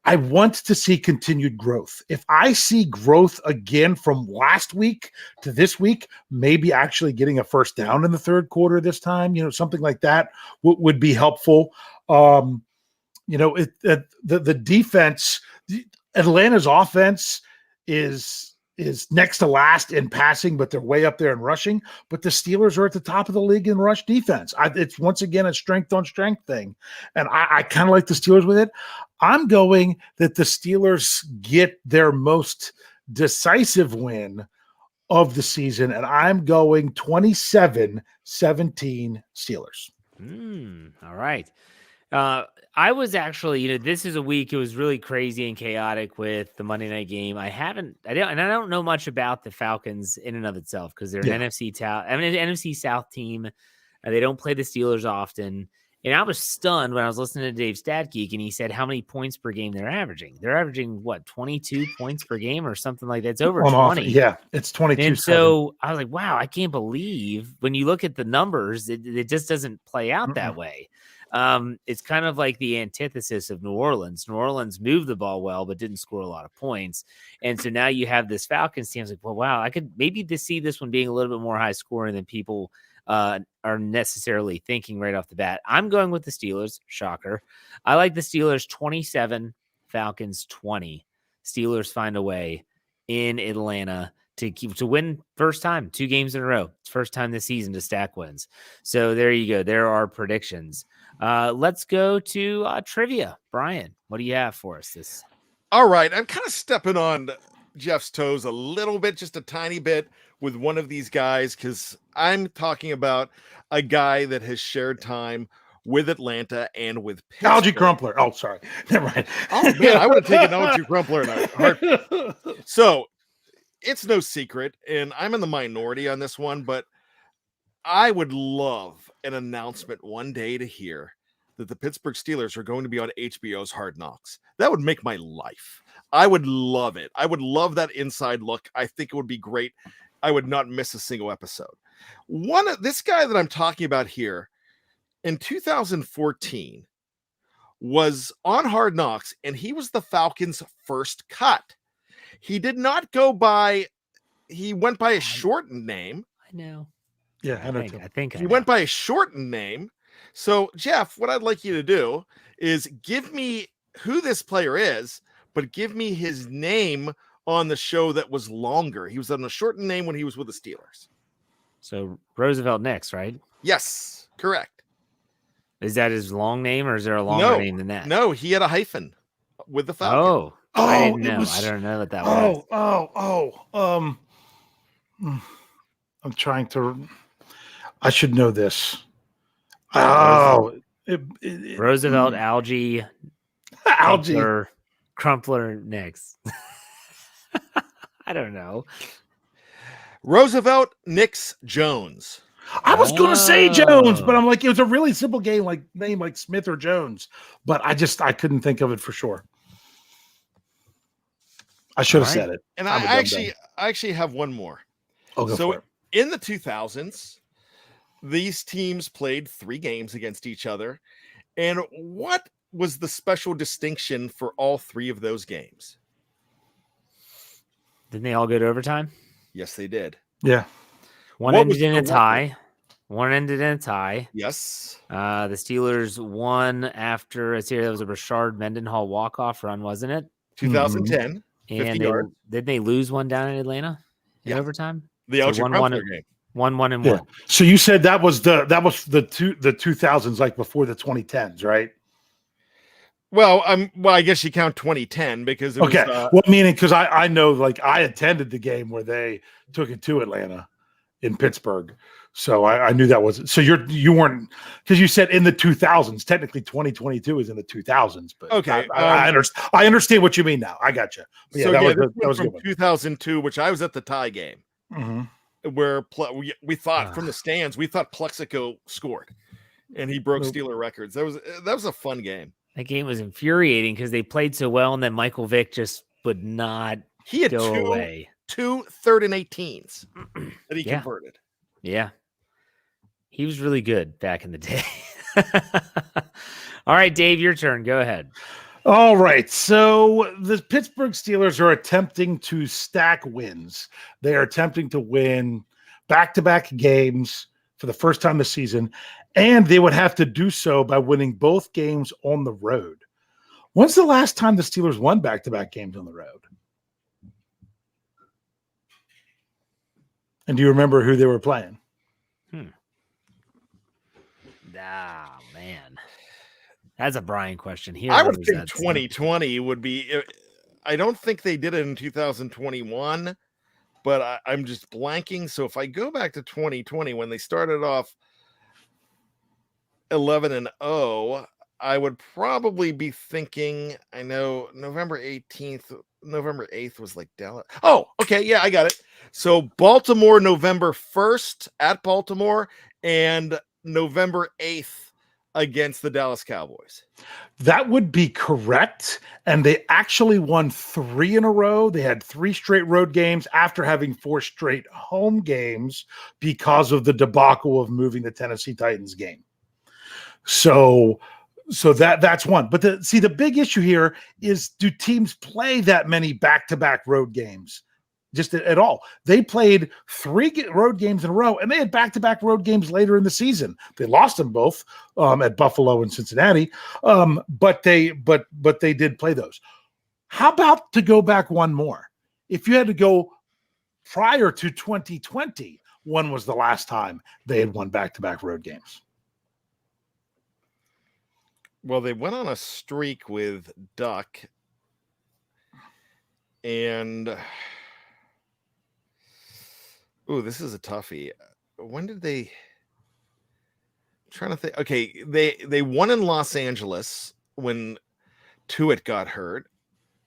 Speaker 3: I want to see continued growth. If I see growth again from last week to this week, maybe actually getting a first down in the third quarter this time, something like that would be helpful. The defense, Atlanta's offense is next to last in passing, but they're way up there in rushing. But the Steelers are at the top of the league in rush defense. It's once again a strength on strength thing. And I kind of like the Steelers with it. I'm going that the Steelers get their most decisive win of the season. And I'm going 27-17 Steelers.
Speaker 1: All right. I was actually, this is a week. It was really crazy and chaotic with the Monday night game. I don't know much about the Falcons in and of itself because they're an NFC South team. They don't play the Steelers often. And I was stunned when I was listening to Dave Stat Geek and he said how many points per game they're averaging. They're averaging 22 points per game or something like that. It's over 20.
Speaker 3: Yeah, it's 22.
Speaker 1: And so I was like, wow, I can't believe when you look at the numbers, it just doesn't play out that way. It's kind of like the antithesis of New Orleans. New Orleans moved the ball well, but didn't score a lot of points. And so now you have this Falcons team. I was like, well, wow, I could maybe see this one being a little bit more high scoring than people are necessarily thinking right off the bat. I'm going with the Steelers. Shocker. I like the Steelers 27, Falcons 20. Steelers find a way in Atlanta to win first time, 2 games in a row. It's first time this season to stack wins. So there you go. There are predictions. Let's go to trivia. Bryan, what do you have for us?
Speaker 2: All right. I'm kind of stepping on Jeff's toes a little bit, just a tiny bit with one of these guys, because I'm talking about a guy that has shared time with Atlanta and with Pittsburgh.
Speaker 3: Algie Crumpler. Oh, sorry. Never mind.
Speaker 2: Oh, man, I would have taken Algie Crumpler in a heartbeat. So it's no secret, and I'm in the minority on this one, but I would love an announcement one day to hear that the Pittsburgh Steelers are going to be on HBO's Hard Knocks. That would make my life. I would love it. I would love that inside look. I think it would be great. I would not miss a single episode. This guy that I'm talking about here, in 2014, was on Hard Knocks, and he was the Falcons' first cut. He did not go by, he went by a shortened name.
Speaker 1: I know.
Speaker 3: Yeah,
Speaker 1: I think
Speaker 2: he went by a shortened name. So, Jeff, what I'd like you to do is give me who this player is, but give me his name on the show that was longer. He was on a shortened name when he was with the Steelers.
Speaker 1: So Roosevelt Nix, right?
Speaker 2: Yes, correct.
Speaker 1: Is that his long name, or is there a longer name than that?
Speaker 2: No, he had a hyphen with the Falcons.
Speaker 1: Oh, I didn't know. I don't know what that was.
Speaker 3: I'm trying to. I should know this. Oh,
Speaker 1: Roosevelt Algae Crumpler Nix. I don't know.
Speaker 2: Roosevelt Nix Jones.
Speaker 3: I was going to say Jones, but I'm like, it was a really simple name like Smith or Jones, but I couldn't think of it for sure. I should have said it.
Speaker 2: And I actually have one more.
Speaker 3: So
Speaker 2: in the 2000s, these teams played 3 games against each other. And what was the special distinction for all 3 of those games?
Speaker 1: Didn't they all go to overtime?
Speaker 2: Yes, they did.
Speaker 3: Yeah.
Speaker 1: One ended in a tie.
Speaker 2: Yes.
Speaker 1: The Steelers won after, let's see, that was a Rashard Mendenhall walk-off run, wasn't it?
Speaker 2: 2010.
Speaker 1: And did they lose one down in Atlanta in overtime?
Speaker 2: The Algae Crumpler game.
Speaker 1: 1-1.
Speaker 3: So you said that was the 2000s, like before the 2010s, right?
Speaker 2: Well, I guess you count 2010 because it was,
Speaker 3: meaning because I know, like, I attended the game where they took it to Atlanta in Pittsburgh, so I knew that wasn't. So you weren't, because you said in the 2000s. Technically, 2022 is in the 2000s, but
Speaker 2: okay,
Speaker 3: I understand what you mean now. I got you.
Speaker 2: Yeah, that was from 2002, which I was at the tie game, where we thought from the stands, we thought Plexico scored, and he broke Steeler records. That was a fun game.
Speaker 1: That game was infuriating because they played so well, and then Michael Vick just would not go away.
Speaker 2: 2 3rd and 18s that he converted.
Speaker 1: Yeah. He was really good back in the day. All right, Dave, your turn. Go ahead.
Speaker 3: All right. So the Pittsburgh Steelers are attempting to stack wins. They are attempting to win back-to-back games for the first time this season, and they would have to do so by winning both games on the road. When's the last time the Steelers won back-to-back games on the road? And do you remember who they were playing?
Speaker 1: Ah, man. That's a Bryan question. Here,
Speaker 2: I would think 2020 would be. I don't think they did it in 2021, but I'm just blanking. So if I go back to 2020, when they started off 11-0, I would probably be thinking, I know November 8th was like Dallas. Oh, okay. Yeah, I got it. So Baltimore, November 1st at Baltimore, and November 8th against the Dallas Cowboys.
Speaker 3: That would be correct. And they actually won 3 in a row. They had 3 straight road games after having 4 straight home games because of the debacle of moving the Tennessee Titans game. So that's one. But the big issue here is, do teams play that many back-to-back road games? Just at all. They played 3 road games in a row, and they had back-to-back road games later in the season. They lost them both at Buffalo and Cincinnati, but they did play those. How about to go back one more? If you had to go prior to 2020, when was the last time they had won back-to-back road games?
Speaker 2: Well, they went on a streak with Duck, and this is a toughie. When did they? I'm trying to think. Okay, they won in Los Angeles when Tuitt got hurt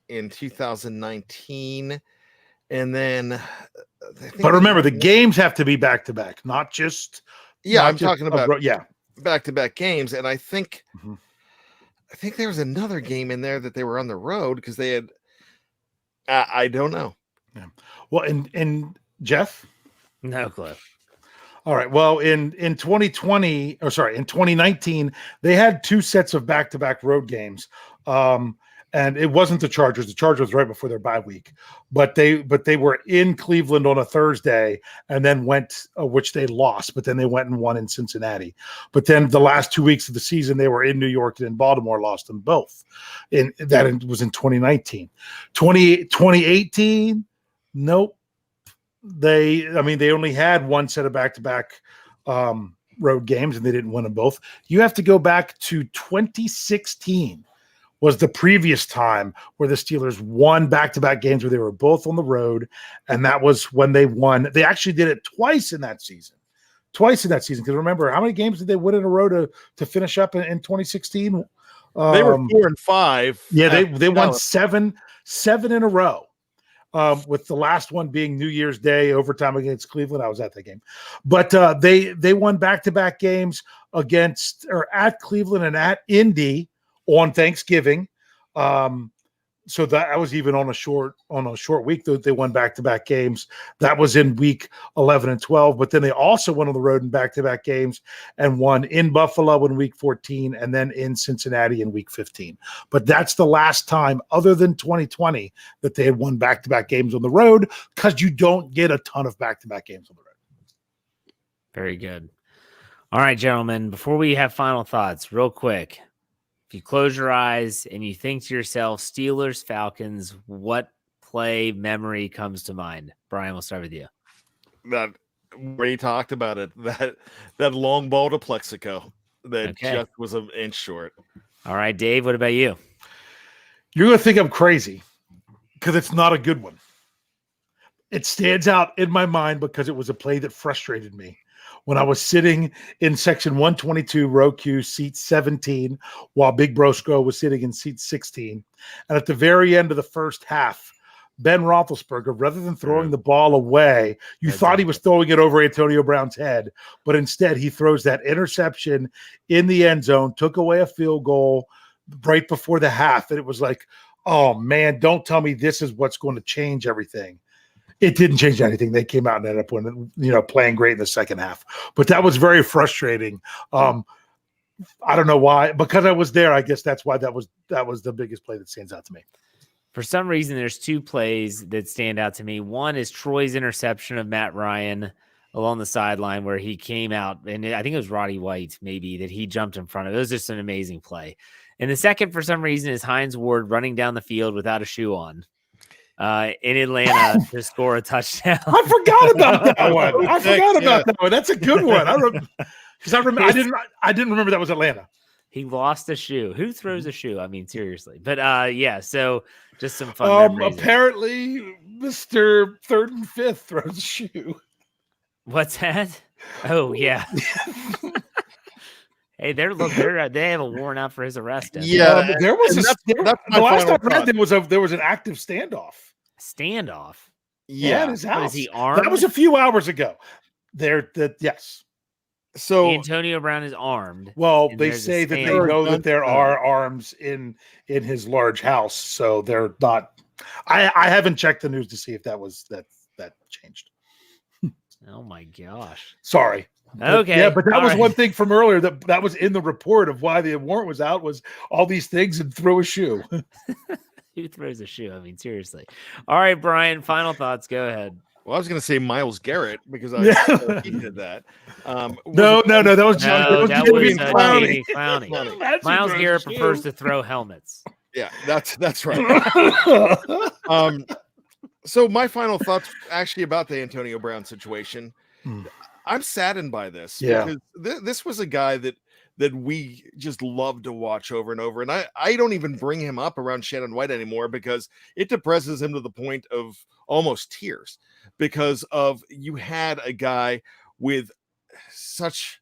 Speaker 2: in 2019, and then.
Speaker 3: But remember, the games have to be back to back, not just.
Speaker 2: Yeah, I'm talking about
Speaker 3: back
Speaker 2: to back games, and I think. I think there was another game in there that they were on the road because they had. I don't know.
Speaker 3: Yeah. Well, and Jeff.
Speaker 1: No clue.
Speaker 3: All right. Well, in 2019, they had 2 sets of back-to-back road games. And it wasn't the Chargers. The Chargers was right before their bye week, but they were in Cleveland on a Thursday and then went, which they lost, but then they went and won in Cincinnati. But then the last 2 weeks of the season, they were in New York and in Baltimore, lost them both. And that was in 2019. 2018, nope. They only had 1 set of back-to-back road games, and they didn't win them both. You have to go back to 2016. Was the previous time where the Steelers won back-to-back games where they were both on the road, and that was when they won. They actually did it twice in that season. Because remember, how many games did they win in a row to finish up in 2016?
Speaker 2: They were 4-5.
Speaker 3: Yeah, they won seven in a row. With the last one being New Year's Day overtime against Cleveland. I was at that game. But they won back-to-back games at Cleveland and at Indy on Thanksgiving. So that was even on a short week. They won back-to-back games. That was in week 11 and 12. But then they also went on the road in back-to-back games and won in Buffalo in week 14 and then in Cincinnati in week 15. But that's the last time, other than 2020, that they had won back-to-back games on the road, because you don't get a ton of back-to-back games on the road.
Speaker 1: Very good. All right, gentlemen, before we have final thoughts, real quick. If you close your eyes and you think to yourself, Steelers, Falcons, what play memory comes to mind? Bryan, we'll start with you.
Speaker 2: That we talked about it. That long ball to Plexico that just was an inch short.
Speaker 1: All right, Dave, what about you?
Speaker 3: You're going to think I'm crazy because it's not a good one. It stands out in my mind because it was a play that frustrated me. When I was sitting in section 122, row Q, seat 17, while Big Brosco was sitting in seat 16. And at the very end of the first half, Ben Roethlisberger, rather than throwing the ball away, thought he was throwing it over Antonio Brown's head, but instead he throws that interception in the end zone, took away a field goal right before the half. And it was like, oh, man, don't tell me this is what's going to change everything. It didn't change anything. They came out and ended up winning, playing great in the second half. But that was very frustrating. I don't know why. Because I was there, I guess that's why that was the biggest play that stands out to me.
Speaker 1: For some reason, there's 2 plays that stand out to me. One is Troy's interception of Matt Ryan along the sideline where he came out, and I think it was Roddy White maybe that he jumped in front of. It was just an amazing play. And the second, for some reason, is Hines Ward running down the field without a shoe on. In Atlanta to score a touchdown.
Speaker 3: I forgot about that one. That's a good one. I didn't remember that was Atlanta.
Speaker 1: He lost a shoe. Who throws a shoe? I mean, seriously. But yeah, so just some fun memories.
Speaker 3: Apparently, Mr. 3rd and 5th throws a shoe.
Speaker 1: What's that? Oh, yeah. Hey, they have a warrant out for his arrest.
Speaker 2: Yeah,
Speaker 3: there was the last I read there was an active standoff.
Speaker 1: Standoff.
Speaker 3: Yeah, at his house.
Speaker 1: Is he armed?
Speaker 3: That was a few hours ago. Yes.
Speaker 2: So
Speaker 1: Antonio Brown is armed.
Speaker 3: Well, they say that they know that there are arms in his large house, so they're not. I haven't checked the news to see if that changed.
Speaker 1: Oh my gosh!
Speaker 3: Sorry.
Speaker 1: Okay.
Speaker 3: But that was one thing from earlier that was in the report of why the warrant was out was all these things and throw a shoe.
Speaker 1: Who throws a shoe? I mean, seriously. All right, Bryan, final thoughts. Go ahead.
Speaker 2: Well, I was going to say Myles Garrett because he did that.
Speaker 3: No, that was
Speaker 1: Clowney. Myles Garrett prefers to throw helmets.
Speaker 2: Yeah, that's right. So my final thoughts actually about the Antonio Brown situation. I'm saddened by this because this was a guy that we just love to watch over and over. And I don't even bring him up around Shannon White anymore because it depresses him to the point of almost tears because of you had a guy with such,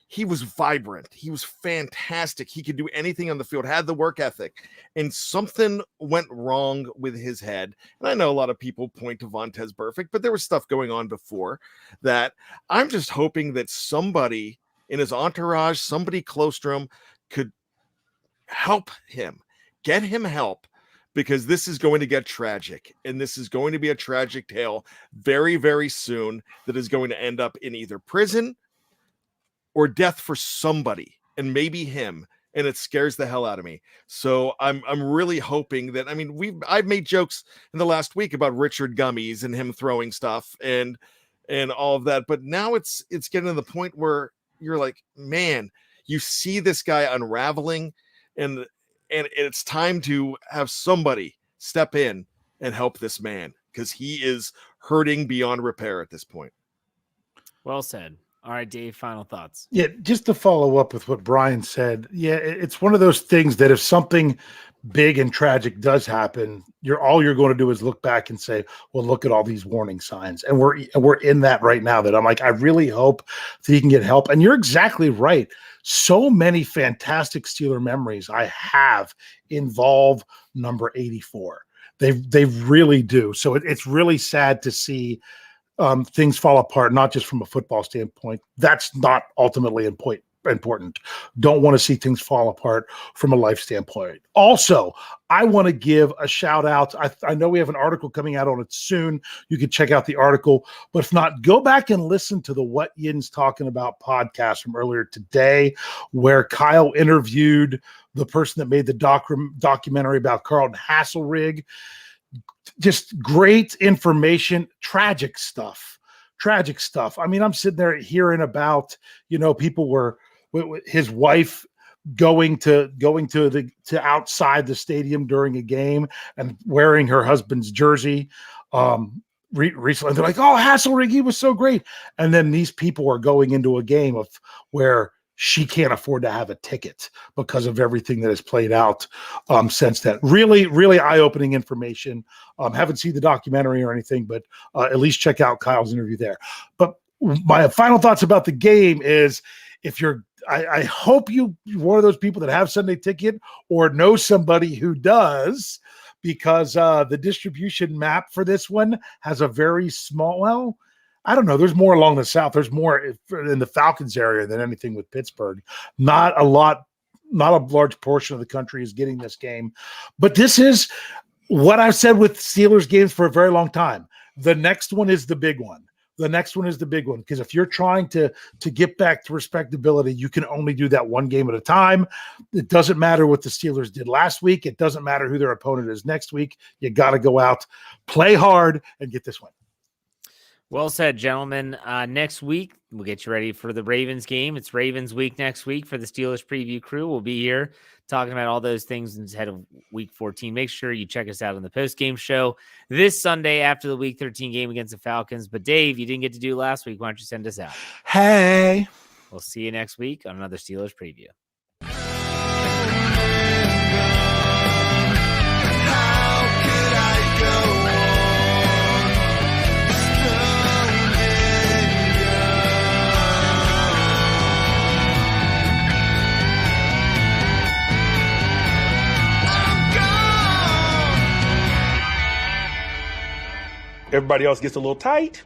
Speaker 2: he was vibrant. He was fantastic. He could do anything on the field, had the work ethic, and something went wrong with his head. And I know a lot of people point to Vontaze Burfict, but there was stuff going on before that. I'm just hoping that somebody in his entourage, somebody close to him could help him, get him help, because this is going to get tragic, and this is going to be a tragic tale very, very soon that is going to end up in either prison or death for somebody, and maybe him. And it scares the hell out of me. So I'm really hoping that, I mean, I've made jokes in the last week about Richard Gummies and him throwing stuff and all of that, but now it's getting to the point where you're like, man, you see this guy unraveling, and it's time to have somebody step in and help this man, because he is hurting beyond repair at this point.
Speaker 1: Well said. All right, Dave, final thoughts.
Speaker 3: Yeah, just to follow up with what Bryan said. Yeah, it's one of those things that if something big and tragic does happen, all you're going to do is look back and say, well, look at all these warning signs. And we're in that right now, that I'm like, I really hope that he can get help. And you're exactly right. So many fantastic Steeler memories I have involve number 84. They really do. So it's really sad to see things fall apart, not just from a football standpoint. That's not ultimately important. Don't want to see things fall apart from a life standpoint. Also, I want to give a shout out. I know we have an article coming out on it soon. You can check out the article, but if not, go back and listen to the What Yin's Talking About podcast from earlier today, where Kyle interviewed the person that made the documentary about Carlton Hasselrig. Just great information, tragic stuff. I mean, I'm sitting there hearing about, people were his wife going to outside the stadium during a game and wearing her husband's jersey. Recently, they're like, "Oh, Hasselrig, he was so great," and then these people are going into a game where she can't afford to have a ticket because of everything that has played out since then. Really, really eye-opening information. Haven't seen the documentary or anything, but at least check out Kyle's interview there. But my final thoughts about the game is, I hope you're one of those people that have Sunday ticket or know somebody who does, because the distribution map for this one has a very small, I don't know. There's more along the south. There's more in the Falcons area than anything with Pittsburgh. Not a large portion of the country is getting this game. But this is what I've said with Steelers games for a very long time. The next one is the big one. Because if you're trying to get back to respectability, you can only do that one game at a time. It doesn't matter what the Steelers did last week. It doesn't matter who their opponent is next week. You got to go out, play hard, and get this win.
Speaker 1: Well said, gentlemen. Next week, we'll get you ready for the Ravens game. It's Ravens week next week for the Steelers preview crew. We'll be here talking about all those things ahead of week 14. Make sure you check us out on the post-game show this Sunday after the week 13 game against the Falcons. But Dave, you didn't get to do last week. Why don't you send us out?
Speaker 3: Hey.
Speaker 1: We'll see you next week on another Steelers preview.
Speaker 4: Everybody else gets a little tight.